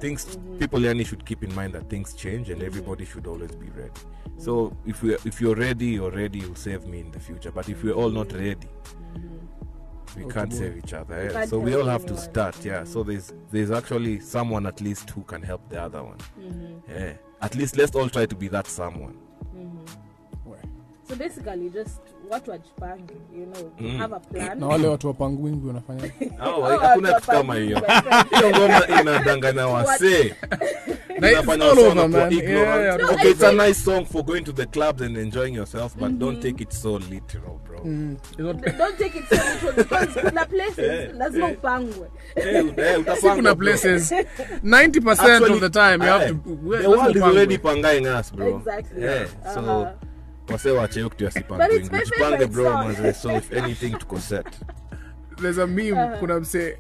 Speaker 5: Things. People should keep in mind that things change, and everybody should always be ready. So if you're ready, you'll save me in the future. But if we're all not ready, we can't save each other. Yeah? So we all have to start. Yeah. So there's actually someone at least who can help the other one. Yeah. At least let's all try to be that someone.
Speaker 3: So basically, just watu wajipange, have a plan.
Speaker 2: Na wale watu wapangu wengi wanafanya.
Speaker 5: Hakuna kitu kama hiyo. Hiyo ngoma inadanganya wasee.
Speaker 2: It's all over, man.
Speaker 5: Okay, it's a nice song for going to the clubs and enjoying yourself, but don't take it so literal, bro.
Speaker 3: Don't take it so literal because kuna places lazima upangwe.
Speaker 2: Kuna places 90% of the time you have to.
Speaker 5: The world is already pangaing us, bro.
Speaker 3: Exactly.
Speaker 5: Yeah. So wase wache yoku tuasipange. Jipange bro, manze. So if anything to set.
Speaker 2: There's a meme kuna mse.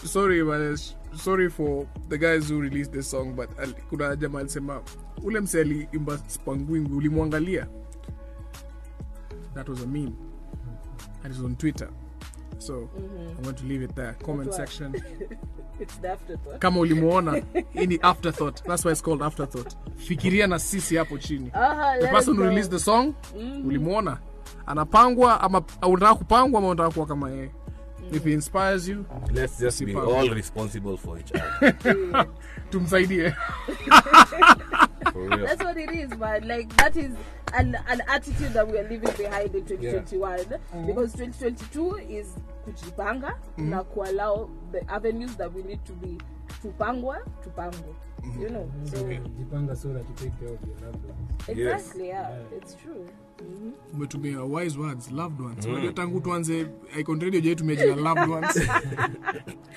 Speaker 2: Sorry man, sorry for the guys who released this song, but kuna jamaa alisema ule mse aliimba Spangwingu ulimwangalia. That was a meme. And it's on Twitter. So I'm going to leave it there. Comment section.
Speaker 3: It's the afterthought. Kama
Speaker 2: ulimuona, ini afterthought. That's why it's called afterthought. Fikiria na sisi hapo chini. The person who released the song, ulimuona, anapangwa ama unataka kupangwa ama unataka kuwa kama yeye. If he inspires you,
Speaker 5: let's just be all responsible for each other.
Speaker 2: Tumsaidie.
Speaker 3: That's what it is, man. Like that is an attitude that we are leaving behind in 2021 because 2022 is kujipanga na kuallow the avenues that we need to be tupangwe. So
Speaker 4: jipanga so that you take care of your loved ones.
Speaker 3: Exactly, yeah. It's true.
Speaker 2: Umetumia wise words, loved ones. Unajua tangu tuanze Icon Radio je tumia jina loved ones.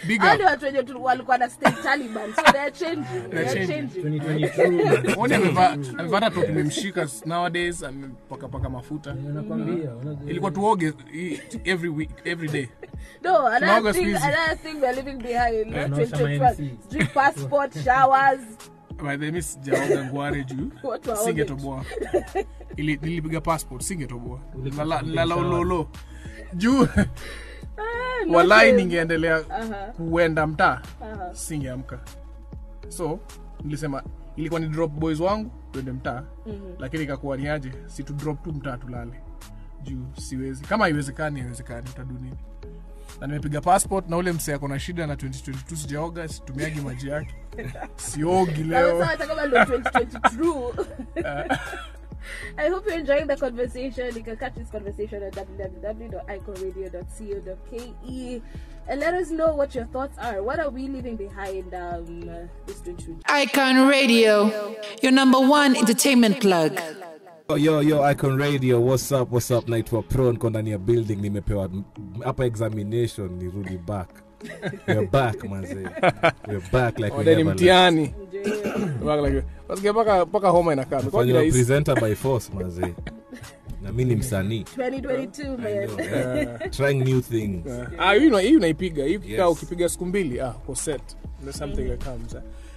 Speaker 2: Big up.
Speaker 3: Wale watu wenye walikuwa na stay Taliban, so they're changing.
Speaker 2: 2022. Oni amevaa tu tumemshika nowadays amepaka mafuta.
Speaker 4: Nakwambia
Speaker 2: ilikuwa tuoge every week, every day.
Speaker 3: No, another thing we're leaving behind. 2021. Drink passport, showers.
Speaker 2: By the miss jaoga ngware juu singetoboa. Nilipiga passport singetoboa. La lolo. Juu walai ningeendelea kuenda mtaa singeamka. So nilisema ilikuwa ni drop boys wangu twende mtaa, lakini ikakuwa ni aje si tu drop tu mtaa tulale. Juu siwezi. Kama haiwezekani utadu nini? Na nimepiga passport na ule msee ako na shida na 2022 sijaoga, situmiagi maji yake. Siogi leo.
Speaker 3: Sasa kama ndio 2022. I hope you're enjoying the conversation. You can catch this conversation at www.iconradio.co.ke and let us know what your thoughts are. What are we leaving behind this 2022?
Speaker 1: Icon Radio, your number one entertainment plug.
Speaker 5: Yo, Icon Radio, what's up? Naitwa Pro, niko ndani ya building, nimepewa hapa examination, nirudi back. We're back, manze. We're back like we never
Speaker 2: mtiani. Like wasikia paka homa inakaa. Kwa
Speaker 5: You're a presenter by force, maze. Na mimi ni msanii.
Speaker 3: 2022 man.
Speaker 5: Trying new things.
Speaker 2: Hii unaipiga. Hii kikao ukipiga siku mbili, kwa set. There's something that comes.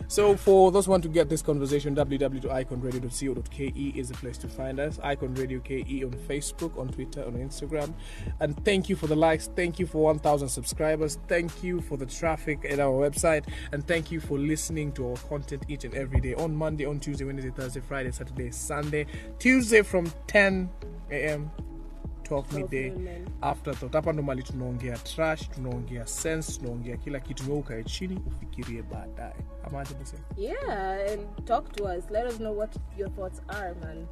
Speaker 2: So for those who want to get this conversation, www.iconradio.co.ke is the place to find us. Icon Radio KE on Facebook, on Twitter, on Instagram. And thank you for the likes. Thank you for 1,000 subscribers. Thank you for the traffic at our website. And thank you for listening to our content each and every day. On Monday, on Tuesday, Wednesday, Thursday, Friday, Saturday, Sunday. Tuesday from 10 a.m. 12 midday. Afterthought. Hapa ndo mali tunaongea trash, tunaongea sense, tunaongea kila kitu. Wewe ukae chini ufikirie baadaye.
Speaker 3: Yeah, and talk to us. Let us know what your thoughts are, man.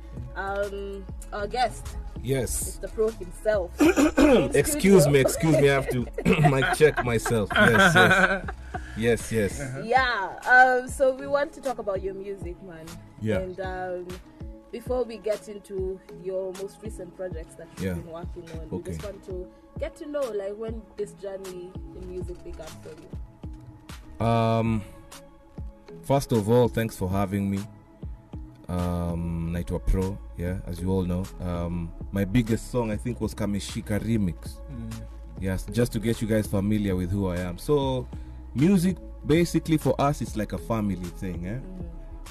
Speaker 3: Our guest.
Speaker 5: Yes.
Speaker 3: It's the pro himself.
Speaker 5: Excuse me. I have to mic check myself. Yes.
Speaker 3: Yeah. So we want to talk about your music, man.
Speaker 5: Yeah.
Speaker 3: And before we get into your most recent projects that you've been working on, we just want to get to know, like, when this journey in music began for you.
Speaker 5: First of all, thanks for having me. Naitwa Pro, as you all know. My biggest song, I think, was Kameshika Remix. Yes, just to get you guys familiar with who I am. So, music, basically, for us, it's like a family thing,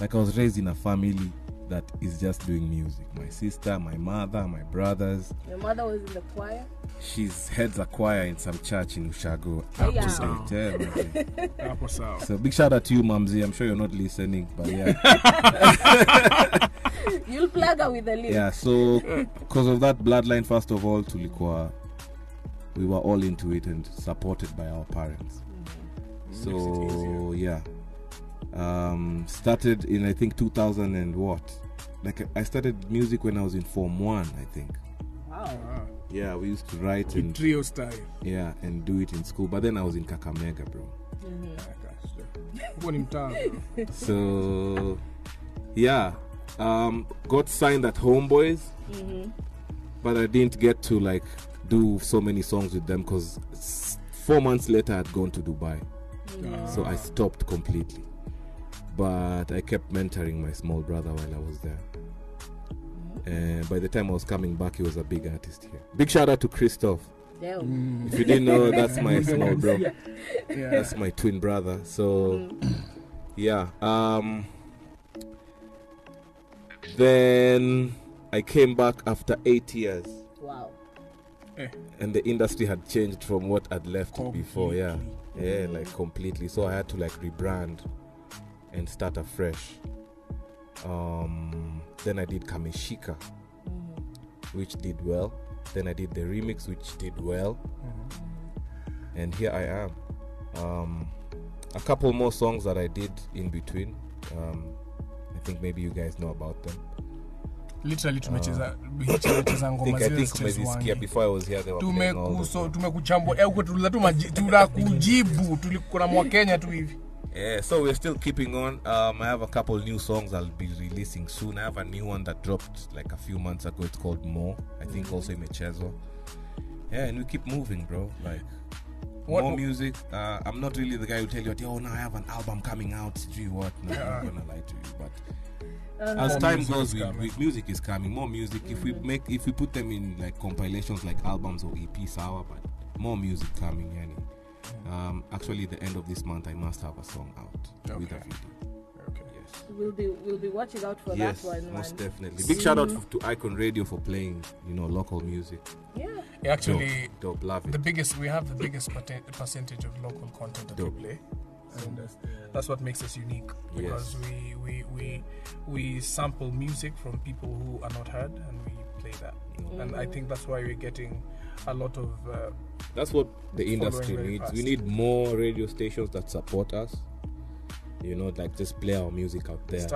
Speaker 5: Like, I was raised in a family that is just doing music. My sister, my mother, my brothers.
Speaker 3: Your mother was in the choir?
Speaker 5: She's heads a choir in some church in Ushago. So big shout out to you, Mamzi. I'm sure you're not listening, but
Speaker 3: You'll plug her with the link.
Speaker 5: Yeah, so because of that bloodline, first of all, Tulikuwa, we were all into it and supported by our parents. So started in, I think, 2000 and what? Like, I started music when I was in Form 1, I think.
Speaker 3: Wow.
Speaker 5: Yeah, we used to write in
Speaker 2: trio style.
Speaker 5: Yeah, and do it in school. But then I was in Kakamega, bro. So, got signed at Homeboys. But I didn't get to, like, do so many songs with them because 4 months later I had gone to Dubai. So I stopped completely. But I kept mentoring my small brother while I was there. And by the time I was coming back, he was a big artist here. Big shout out to Christoph. If you didn't know, that's my small bro. That's my twin brother. So, then I came back after 8 years.
Speaker 3: Wow.
Speaker 5: And the industry had changed from what I'd left before. Like completely. So I had to, like, rebrand and start afresh. Then I did Kameshika, which did well. Then I did the remix, which did well. And here I am. A couple more songs that I did in between. I think maybe you guys know about them.
Speaker 2: Literally tumecheza ngoma
Speaker 5: zile. I think umezisikia before I was here. They were playing all the songs.
Speaker 2: Tumekuchambua tunakujibu tulikuwa mwa Kenya tu hivi.
Speaker 5: So we're still keeping on. I have a couple new songs I'll be releasing soon. I have a new one that dropped like a few months ago. It's called More. I think also Imechezo. And we keep moving, bro. Like, more music. I'm not really the guy who tell you, now I have an album coming out. Do what? No, I'm not gonna lie to you. But as time goes, music is coming. More music. If we put them in like compilations, like albums or EPs, but more music coming. Actually, the end of this month, I must have a song out with a video.
Speaker 3: We'll be watching out for that one, man.
Speaker 5: Most definitely. Big shout out to Icon Radio for playing, local music.
Speaker 2: Actually,
Speaker 5: dope, love it.
Speaker 2: We have the biggest percentage of local content that we play, and that's what makes us unique, because we sample music from people who are not heard, and we play that. And I think that's why we're getting a lot of
Speaker 5: that's what the industry needs. We need more radio stations that support us, like just play our music out there.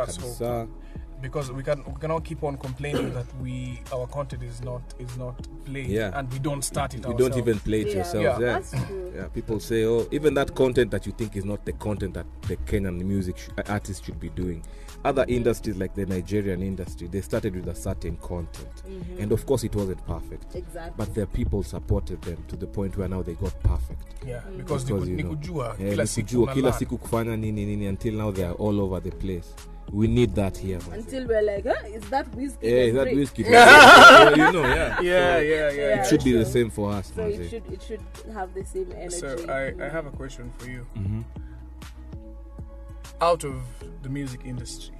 Speaker 2: Because we cannot keep on complaining that our content is not played, and we don't start it ourselves.
Speaker 5: You don't even play it yourselves.
Speaker 3: That's true.
Speaker 5: People say, even that content that you think is not the content that the Kenyan music artists should be doing. Other industries like the Nigerian industry, they started with a certain content, and of course it wasn't perfect.
Speaker 3: Exactly.
Speaker 5: But their people supported them to the point where now they got perfect.
Speaker 2: Because
Speaker 5: kila siku kufanya nini until now they are all over the place. we need that here.
Speaker 3: Until we're like, is that whiskey?
Speaker 5: Yeah, is that
Speaker 3: drink?
Speaker 5: whiskey? Yeah.
Speaker 2: Yeah.
Speaker 5: It should be the same for us.
Speaker 3: So it should have the same energy.
Speaker 2: So I have a question for you.
Speaker 5: Mm-hmm.
Speaker 2: Out of the music industry,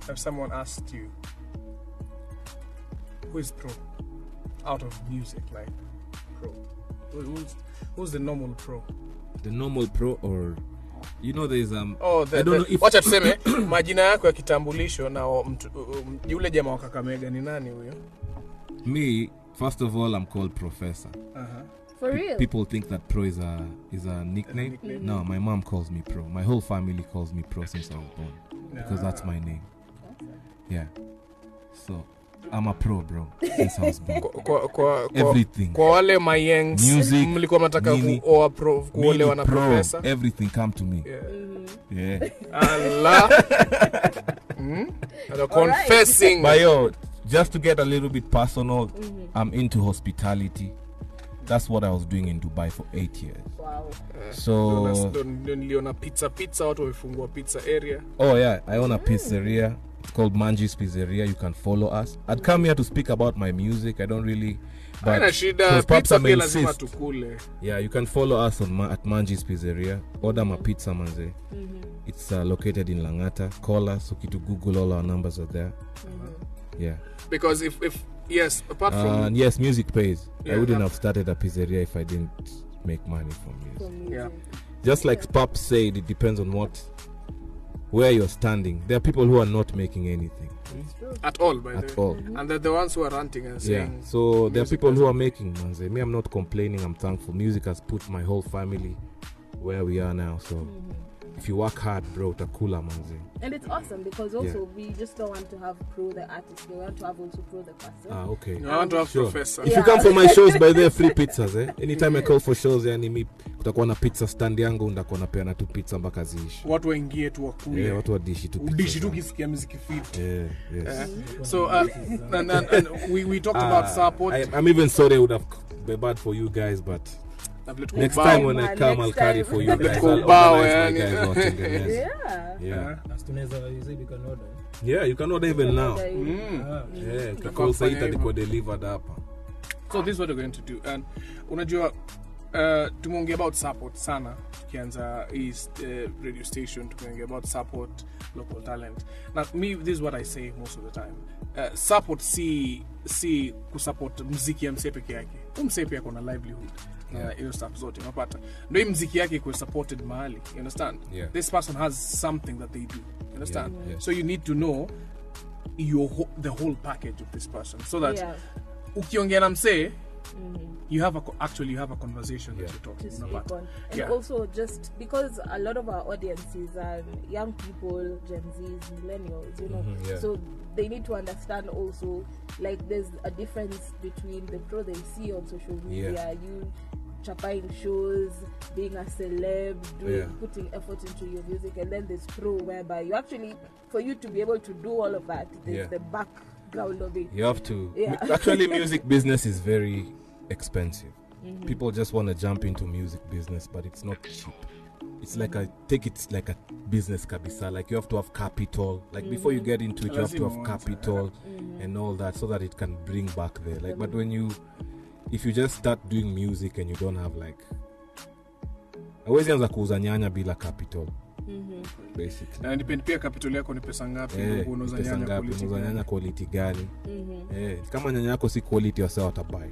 Speaker 2: if someone asked you, who is pro? Out of music, like pro. Who's the normal pro?
Speaker 5: The normal pro, or there's
Speaker 2: I don't know if wacha tuseme majina yako ya kitambulisho na yule jamaa wa Kakamega ni nani huyo?
Speaker 5: Me, first of all, I'm called Professor.
Speaker 3: For real?
Speaker 5: People think that pro is a nickname. No, my mom calls me pro. My whole family calls me pro since I was born because that's my name. Yeah. So I'm a pro, bro, since I was born. Everything.
Speaker 2: Kwa wale mayengs
Speaker 5: music,
Speaker 2: mlikuwa mnataka kuoa pro, kuolewa na Professor.
Speaker 5: Everything come to me. Yeah.
Speaker 2: Allah. Confessing.
Speaker 5: But yo, just to get a little bit personal, I'm into hospitality. That's what I was doing in Dubai for 8 years.
Speaker 3: Wow.
Speaker 5: So
Speaker 2: niliona pizza watu wamefungua pizza area.
Speaker 5: Oh yeah, I own a pizzeria. It's called Manji's Pizzeria. You can follow us. I'd come here to speak about my music. I don't really, but Paps may insist. Yeah, you can follow us at Manji's Pizzeria. Order my pizza, manze. It's located in Langata. Call us. Okay, to Google, all our numbers are there. Yeah.
Speaker 2: Because if yes, apart from
Speaker 5: yes, music pays. I wouldn't have started a pizzeria if I didn't make money from music.
Speaker 2: Yeah.
Speaker 5: Just like Paps said, it depends on where you're standing. There are people who are not making anything
Speaker 2: at all, by
Speaker 5: at all,
Speaker 2: and they're the ones who are ranting and saying.
Speaker 5: Yeah. So there are people who are making, manze. Me, I'm not complaining. I'm thankful. Music has put my whole family where we are now. So if you work hard, bro, takula, manze.
Speaker 3: And it's awesome because also we just don't want to have pro the artist. We want to have also pro the person.
Speaker 5: Okay.
Speaker 2: I want to have Professor.
Speaker 5: If you come for my shows, by the free pizzas, Anytime I call for shows, mi kutakuwa na pizza stand yangu, ndakuwa napeana tu pizza mpaka ziishi.
Speaker 2: Watu waingie tu wakule.
Speaker 5: Yeah, watu wadishi tu pizza.
Speaker 2: Udishi tu kisikia muziki fit.
Speaker 5: Yeah, yes.
Speaker 2: So and we talked about support.
Speaker 5: I'm even sorry it would have been bad for you guys, but next time when I come, I'll carry for you guys. I'll organize my guys watching the mess. Yeah. Yeah, you can order even now. Yeah, call Saita diko delivered up.
Speaker 2: So this is what we're going to do. And unajua tumeongea about support sana tukianza East radio station, tumeongea about support local talent. Now me, this is what I say most of the time. Support si kusupport muziki ya msee peke yake. Msee pia kuna livelihood. Hiyo stuff zote unapata ndio muziki yake ku supported mahali, you understand? This person has something that they do, you understand? So you need to know the whole package of this person so that ukiongea na msee you have a conversation that you're talking about.
Speaker 3: And also just because a lot of our audiences are young people, Gen Zs, millennials, so they need to understand also, like, there's a difference between the pro they see on social media, you chapaing shows, being a celeb, putting effort into your music, and then there's pro whereby you actually, for you to be able to do all of that, there's the background of it.
Speaker 5: You have to. Actually, music business is very expensive. People just want to jump into music business, but it's not cheap. It's like it's like a business kabisa. Like you have to have capital. Like before you get into it, you have to have capital and all that so that it can bring back there. Like, but if you just start doing music and you don't have like, hawezi anza kuuza nyanya bila capital. Basically.
Speaker 2: Na depend pia capital yako ni pesa ngapi, unauza
Speaker 5: nyanya quality gani. Kama nyanya yako si quality, wasa watabai.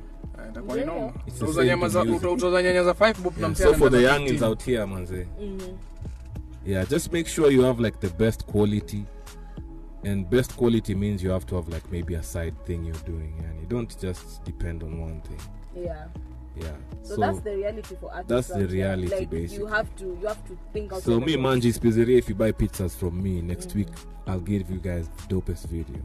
Speaker 2: Itakuwa noma. Utauza nyanya za 5 bob na mtenda.
Speaker 5: So for the youngins out here, manze. Just make sure you have like the best quality. And best quality means you have to have like maybe a side thing you're doing, and you don't just depend on one thing. So
Speaker 3: that's the reality for artists.
Speaker 5: That's the reality,
Speaker 3: like,
Speaker 5: basically.
Speaker 3: You have to think outside.
Speaker 5: So me, Manji's Pizzeria, if you buy pizzas from me next week, I'll give you guys the dopest video.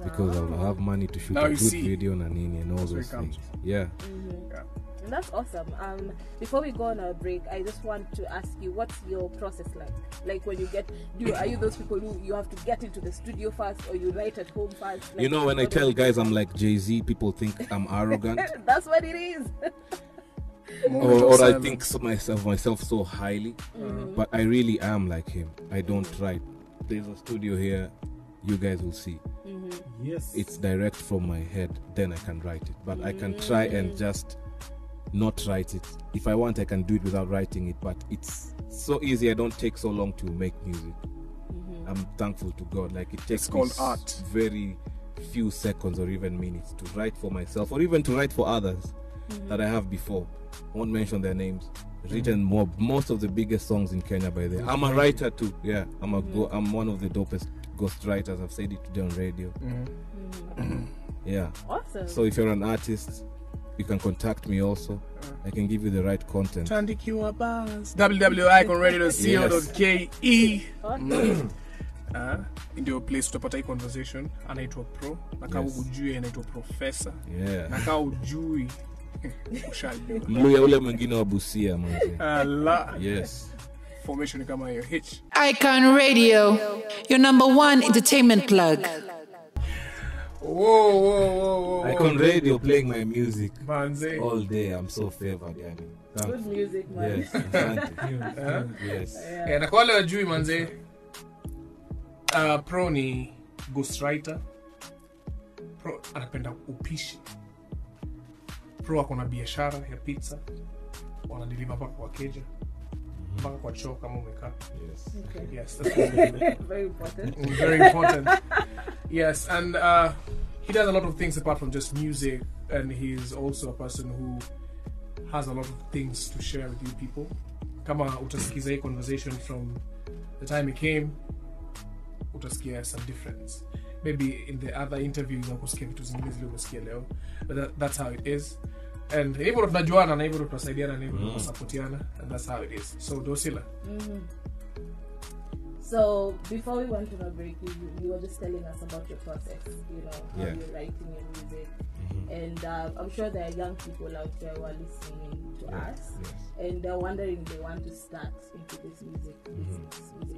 Speaker 5: Because I'll have money to shoot a good video and all those things.
Speaker 3: And that's awesome. Before we go on our break, I just want to ask you, what's your process like? Like when you are you those people who you have to get into the studio first, or you write at home first? Like,
Speaker 5: when I tell guys I'm like Jay-Z, people think I'm arrogant.
Speaker 3: That's what it is.
Speaker 5: or I think myself so highly, but I really am like him. I don't write
Speaker 6: there's a studio here, you guys will see.
Speaker 4: Yes.
Speaker 6: It's direct from my head, then I can write it. But I can try and just not write it. If I want, I can do it without writing it, but it's so easy. I don't take so long to make music. I'm thankful to God. Like, it takes
Speaker 2: called art.
Speaker 6: Very few seconds or even minutes to write for myself, or even to write for others that I have before. I won't mention their names. Written most of the biggest songs in Kenya by them. I'm a writer too. Yeah, I'm one of the dopest ghost writers. I've said it today on radio. Yeah.
Speaker 3: Awesome.
Speaker 6: So if you're an artist, you can contact me also. I can give you the right content.
Speaker 2: Tandikiwa bars. www.iconradio.co.ke. Ndio place tutapata hii conversation. Anaitwa Pro. Na kama ujui anaitwa Professor.
Speaker 6: Yeah.
Speaker 2: Na kama ujui ushajua.
Speaker 6: Mluya ule mwingine wa Busia mwanzo.
Speaker 2: Allah.
Speaker 6: Yes.
Speaker 2: Formation kama hiyo Hitch.
Speaker 1: Icon Radio, your number one entertainment plug.
Speaker 2: Whoa.
Speaker 6: Icon Radio playing my music
Speaker 2: Manze.
Speaker 6: all day. I'm so favored, yani.
Speaker 3: Good music, man.
Speaker 6: Yes, asante. Yes.
Speaker 2: Na kwa wale wajui manze, Pro ni ghostwriter. Pro anapenda upishi. Pro ako na biashara ya pizza. Wanadeliver mpaka kwa keja. Mpaka kwa choo kama umekaa.
Speaker 6: Yes.
Speaker 3: Okay.
Speaker 2: Yes, that's very
Speaker 3: important.
Speaker 2: Very important. Yes, and he does a lot of things apart from just music, and he's also a person who has a lot of things to share with you people. Kama utasikiza hii conversation from the time he came, utasikia some difference. Maybe in the other interviews ukusikia vitu zingine zile umesikia leo, but that's how it is. And hivyo tunajuana na hivyo tunasaidiana na hivyo tunasupportiana, and that's how it is. So Dorsila.
Speaker 3: So before we went on a break, you were just telling us about your process, how you're writing your music. And I'm sure there are young people out there who are listening to us, and they're wondering if they want to start into this music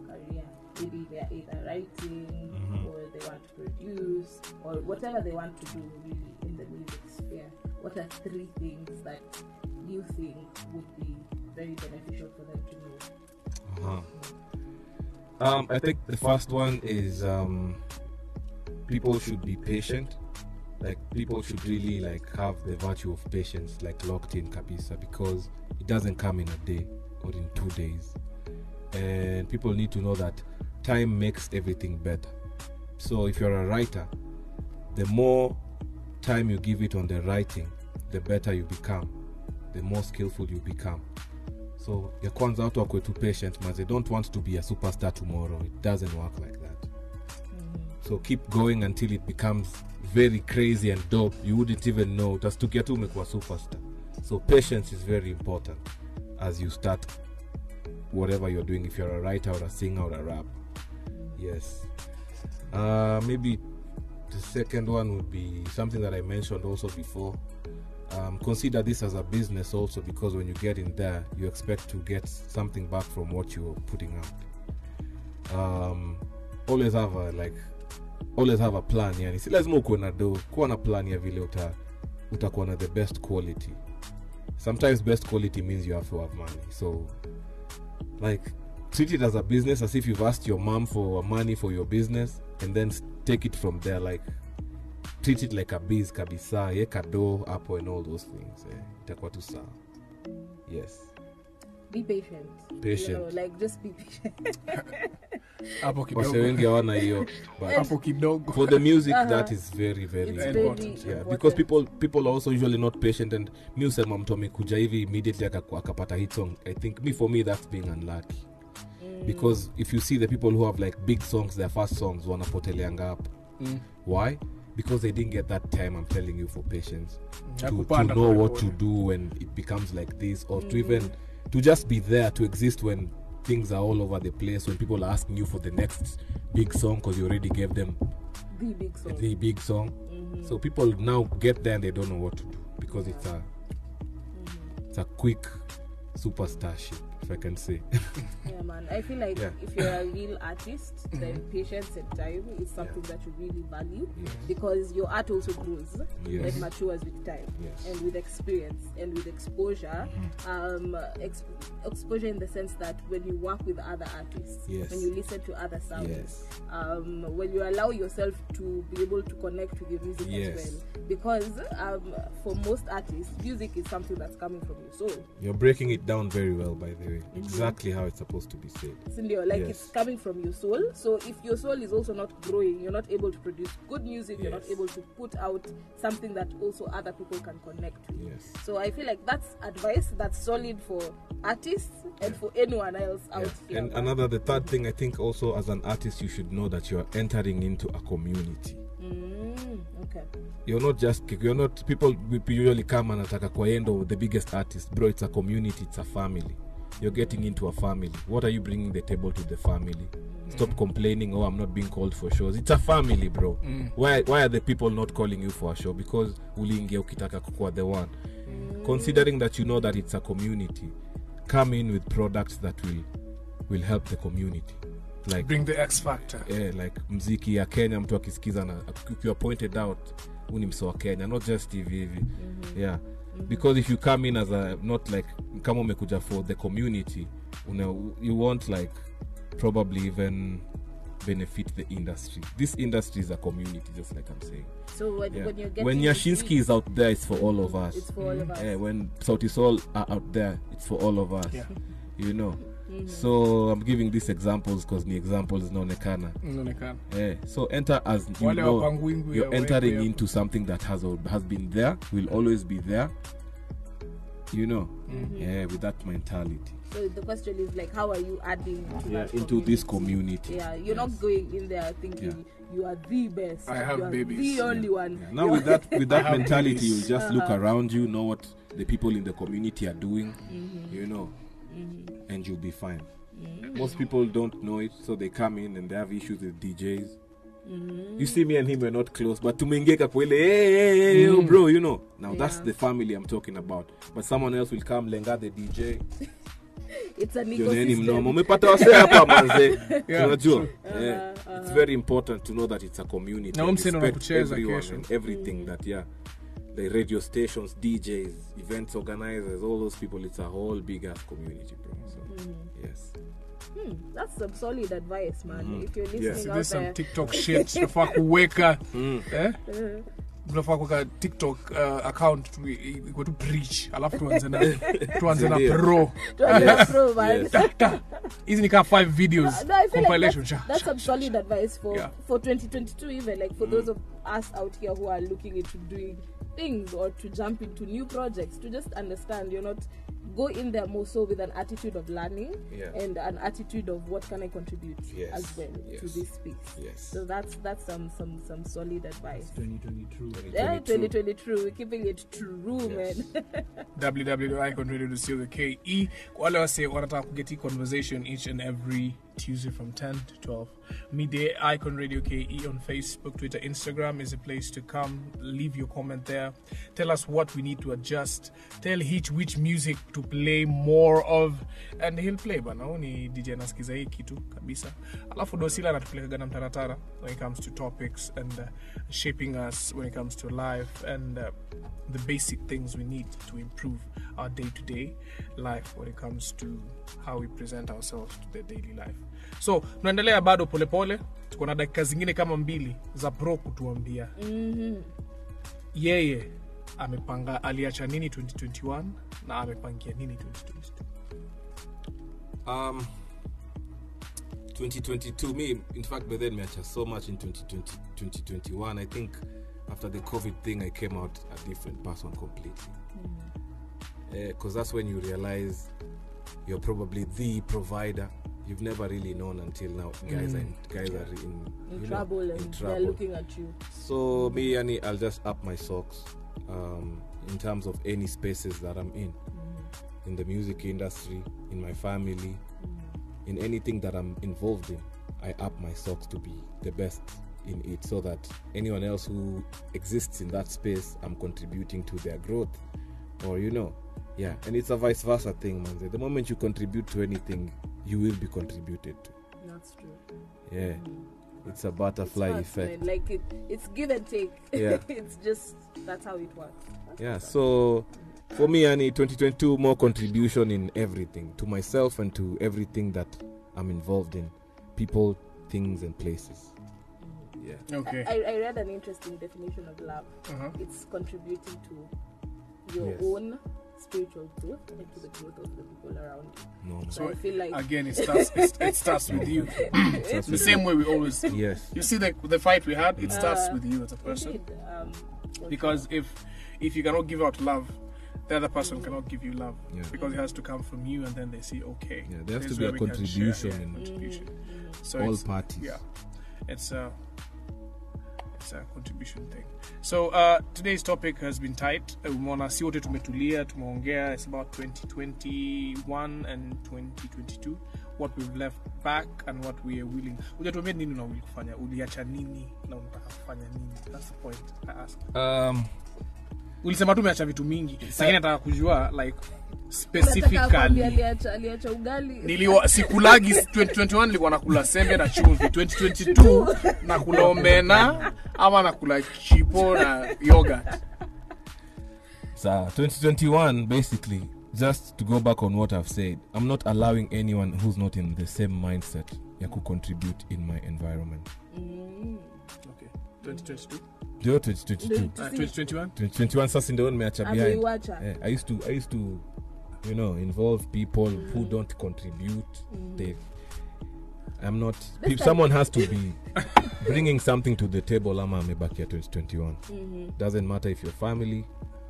Speaker 3: career. Maybe they're either writing or they want to produce or whatever they want to do really in the music sphere. What are 3 things that you think would be very beneficial for them to know?
Speaker 6: I think the first one is people should be patient. Like, people should really have the virtue of patience locked in kabisa, because it doesn't come in a day or in 2 days. And people need to know that time makes everything better. So if you're a writer, the more time you give it on the writing, the better you become, the more skillful you become. So ya kwanza watu wakwe too patient, man. They don't want to be a superstar tomorrow. It doesn't work like that. So keep going until it becomes very crazy and dope. You wouldn't even know. Utastukia tu umekuwa superstar. So patience is very important as you start whatever you're doing, if you're a writer or a singer or a rap. Yes. Maybe the second one would be something that I mentioned also before. Consider this as a business also, because when you get in there, you expect to get something back from what you're putting out. Always have a plan. Yani si lazima uko na do, kuwa na plan ya vile utakuwa na the best quality. Sometimes best quality means you have to have money. So treat it as a business, as if you've asked your mom for money for your business, and then take it from there. Treat it like a biz kabisa, yeka do hapo and all those things. Itakuwa tu sawa. Yes.
Speaker 3: Be patient.
Speaker 6: Patient.
Speaker 3: Just be patient.
Speaker 2: Hapo kidogo.
Speaker 6: Wase wengi hawana hiyo, but
Speaker 2: hapo kidogo.
Speaker 6: for the music that is very very
Speaker 2: important.
Speaker 6: Yeah, because people are also usually not patient, and music mtu amekuja hivi immediately akapata hit song. I think for me that's being unlucky. Because if you see the people who have big songs, their first songs wanapoteleanga hapo. Why? Because they didn't get that time, I'm telling you, for patience to know what to do when it becomes like this, or to just be there to exist when things are all over the place, when people are asking you for the next big song because you already gave them the big song. So people now get there and they don't know what to do, because it's a quick superstarship. if I can say.
Speaker 3: Yeah, man. I feel like if you're a real artist, then patience and time is something that you really value because your art also grows and matures with time and with experience and with exposure. Exposure in the sense that when you work with other artists, when you listen to other sounds, when you allow yourself to be able to connect with your music as well. Because for most artists, music is something that's coming from your soul.
Speaker 6: You're breaking it down very well, by the way. Exactly how it's supposed to be said.
Speaker 3: It's coming from your soul. So if your soul is also not growing, you're not able to produce good music, you're not able to put out something that also other people can connect with. So I feel like that's advice that's solid for artists and for anyone else out here.
Speaker 6: And the third thing, I think also as an artist, you should know that you're entering into a community.
Speaker 3: Okay.
Speaker 6: People usually come and attack Kwayendo, the biggest artist. Bro, it's a community, it's a family. You're getting into a family. What are you bringing the table to the family? Stop complaining, I'm not being called for shows. It's a family, bro. Why are the people not calling you for a show? Because uliingia ukitaka kukua the one. Considering that you know that it's a community, come in with products that will help the community. Like
Speaker 2: bring the X factor.
Speaker 6: Like mziki ya Kenya, mtu akisikiza na you are pointed out uni mso wa Kenya, not just TV. Because if you come in as a not like kama umekuja for the community, you won't like probably even benefit the industry. This industry is a community, just like I'm saying.
Speaker 3: So
Speaker 6: when Yashinsky is out there, it's for all of us.
Speaker 3: It's for all of us.
Speaker 6: When Sauti Sol are out there, it's for all of us. You know. So I'm giving these examples because the examples inaonekana. So enter as you know, you're entering into something that has been there, will always be there. You know, with that mentality.
Speaker 3: So the question is like, how are you adding to
Speaker 6: into this community?
Speaker 3: You're not going in there thinking you are the best.
Speaker 2: I have babies.
Speaker 3: The only one.
Speaker 6: Now with that mentality, you just look around you, know what the people in the community are doing. You know. And you'll be fine. Most people don't know it, so they come in and they have issues with DJs. You see, me and him were not close, but tumengeka kwele, hey, bro, you know. Now that's the family I'm talking about. But someone else will come, lenga the DJ.
Speaker 3: It's an ecosystem.
Speaker 6: It's very important to know that it's a community. Respect everyone and everything that the radio stations, DJs, events organizers, all those people, it's a whole big ass community, bro. So, yes.
Speaker 3: That's some solid advice, man. If you're listening out
Speaker 2: there's
Speaker 3: there.
Speaker 2: Some TikTok shit. Tunafaa kuweka TikTok account go to preach. Alafu tuanze na pro. Hizi ni kama 5 videos compilation.
Speaker 3: Like that's some solid advice for 2022 even, like for those of us out here who are looking into doing things or to jump into new projects, to just understand you're not go in there more so with an attitude of learning and an attitude of what can I contribute as well to this space. So that's some solid advice. 2022 we're keeping it true, man.
Speaker 2: www.iconradio.co.ke. Wale wase wanataka kugeti conversation each and every Tuesday from 10 to 12 midday. Icon Radio KE on Facebook, Twitter, Instagram is a place to come. Leave your comment there. Tell us what we need to adjust. Tell Hitch which music to play more of, and he'll play. Bana ni DJ nasikiza hii kitu kabisa. Alafu Dorsila anatupeleka na mtaratara when it comes to topics and shaping us when it comes to life and the basic things we need to improve our day-to-day life when it comes to how we present ourselves to the daily life. So tunaendelea bado polepole, tuko na dakika zingine kama 2 za pro kutuambia yeye amepanga aliacha nini 2021 na amepangia nini 2022.
Speaker 6: 2022, me, in fact, by then, me achieved so much in 2021. I think after the COVID thing, I came out a different person completely. Because that's when you realize you're probably the provider. You've never really known until now. Guys are in
Speaker 3: trouble and they're looking at you.
Speaker 6: So me, I'll just up my socks in terms of any spaces that I'm in the music industry, in my family, in anything that I'm involved in. I up my socks to be the best in it, so that anyone else who exists in that space, I'm contributing to their growth, or Yeah, and it's a vice versa thing, man. The moment you contribute to anything, you will be contributed to.
Speaker 3: That's true.
Speaker 6: Yeah. It's a butterfly
Speaker 3: It's fun,
Speaker 6: effect.
Speaker 3: man. Like it's give and take.
Speaker 6: Yeah.
Speaker 3: It's just that's how it works. That's
Speaker 6: So for me, Annie, 2022 more contribution in everything, to myself and to everything that I'm involved in, people, things, and places. Yeah.
Speaker 2: Okay.
Speaker 3: I read an interesting definition of love. It's contributing to your own spiritual growth and to the growth of the people around you.
Speaker 6: No,
Speaker 3: So I feel like
Speaker 2: Again, it starts with you. The same way we always.
Speaker 6: Yes.
Speaker 2: You see the fight we had. It starts with you as a person.
Speaker 3: indeed,
Speaker 2: Because if you cannot give out love, the other person cannot give you love.
Speaker 6: Yeah.
Speaker 2: Because it has to come from you, and then they see, okay.
Speaker 6: Yeah, there has
Speaker 2: this
Speaker 6: to
Speaker 2: is
Speaker 6: be a
Speaker 2: where we can share.
Speaker 6: contribution
Speaker 2: Yeah,
Speaker 6: in
Speaker 2: contribution. So
Speaker 6: all
Speaker 2: it's-
Speaker 6: parties.
Speaker 2: Yeah, it's a contribution thing. So today's topic has been tight. Umeona si wote tumetulia, tumeongea. It's about 2021 and 2022. What we've left back and what we are willing. Hujatuambia nini una willing kufanya? Uliacha nini na unataka kufanya nini? That's the point I ask. Ulisema tu umeacha vitu mingi. Lakini nataka kujua like specifically.
Speaker 3: aliacha ugali.
Speaker 2: Sikulagi 2021 nilikuwa nakula sembe na chumvi. 2022 nakula omena ama nakula chipo na yogurt.
Speaker 6: So 2021, basically, just to go back on what I've said, I'm not allowing anyone who's not in the same mindset ya contribute in my environment.
Speaker 2: Okay. 2022.
Speaker 6: 2022.
Speaker 2: 2021.
Speaker 6: 2021 sasa ndio nimeacha behind.
Speaker 3: Ameiwacha.
Speaker 6: I used to involve people who don't contribute. Someone has to be bringing something to the table. I'm back here 2021. Doesn't matter if you're family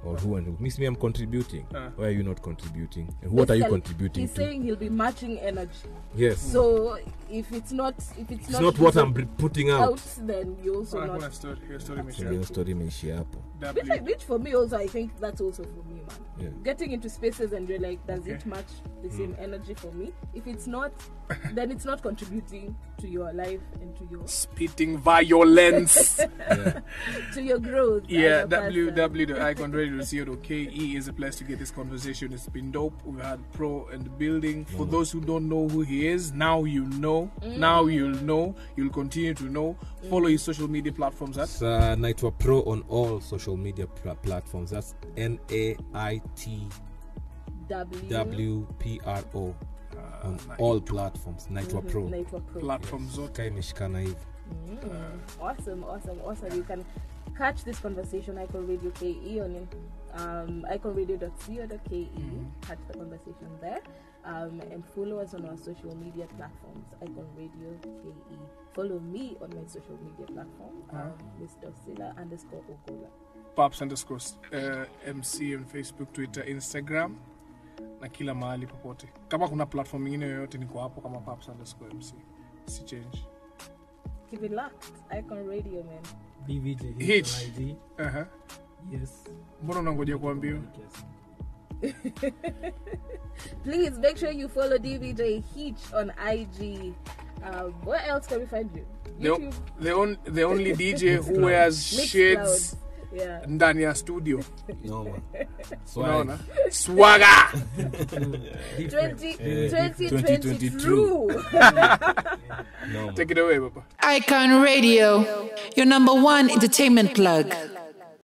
Speaker 6: or who and who. Me, I'm contributing. Why are you not contributing? And what are you contributing
Speaker 3: He's
Speaker 6: to?
Speaker 3: saying he'll be matching energy.
Speaker 6: Yes.
Speaker 3: So if it's not
Speaker 6: It's not what I'm putting out.
Speaker 3: then you also not.
Speaker 2: Your story
Speaker 6: Your story imeishia hapo.
Speaker 3: Which for me also, I think that's also for me, man.
Speaker 6: Yeah.
Speaker 3: Getting into spaces and you're like, does it match the same energy for me? If it's not, then it's not contributing to your life and to your
Speaker 2: spitting violence.
Speaker 3: to your growth.
Speaker 2: Yeah, www.iconradio.co.ke is a place to get this conversation. It's been dope. We've had Pro in the building. For those who don't know who he is, now you know. Now you'll know. You'll continue to know. Follow his social media platforms at
Speaker 6: Naitwa Pro on all social media platforms. That's NAITWPRO on all platforms. Naitwa Pro.
Speaker 3: Naitwa Pro.
Speaker 2: platforms.
Speaker 6: Kai imeshikana hivi.
Speaker 3: Awesome. You can catch this conversation Icon Radio KE on iconradio.co.ke. Catch the conversation there. And follow us on our social media platforms, Icon Radio KE. Follow me on my social media platform, Miss Dorsila _Ogolla.
Speaker 2: Paps _MC on Facebook, Twitter, Instagram na kila mahali popote. Kama kuna platform nyingine yoyote niko hapo kama Paps _MC. Si change.
Speaker 3: Keep it locked. Icon Radio, man.
Speaker 4: DVJ
Speaker 2: Hitch.
Speaker 4: IG. Yes.
Speaker 2: Mbona unangoja kuambiwa?
Speaker 3: Please make sure you follow DVJ Hitch on IG. Where else can we find you? YouTube?
Speaker 2: The only DJ who wears shades
Speaker 3: Yeah.
Speaker 2: ndani ya studio.
Speaker 6: No man.
Speaker 2: Unaona? Swagger.
Speaker 3: 2020 true.
Speaker 6: No man.
Speaker 2: Take it away, Papa.
Speaker 1: Icon Radio, your #1 entertainment plug.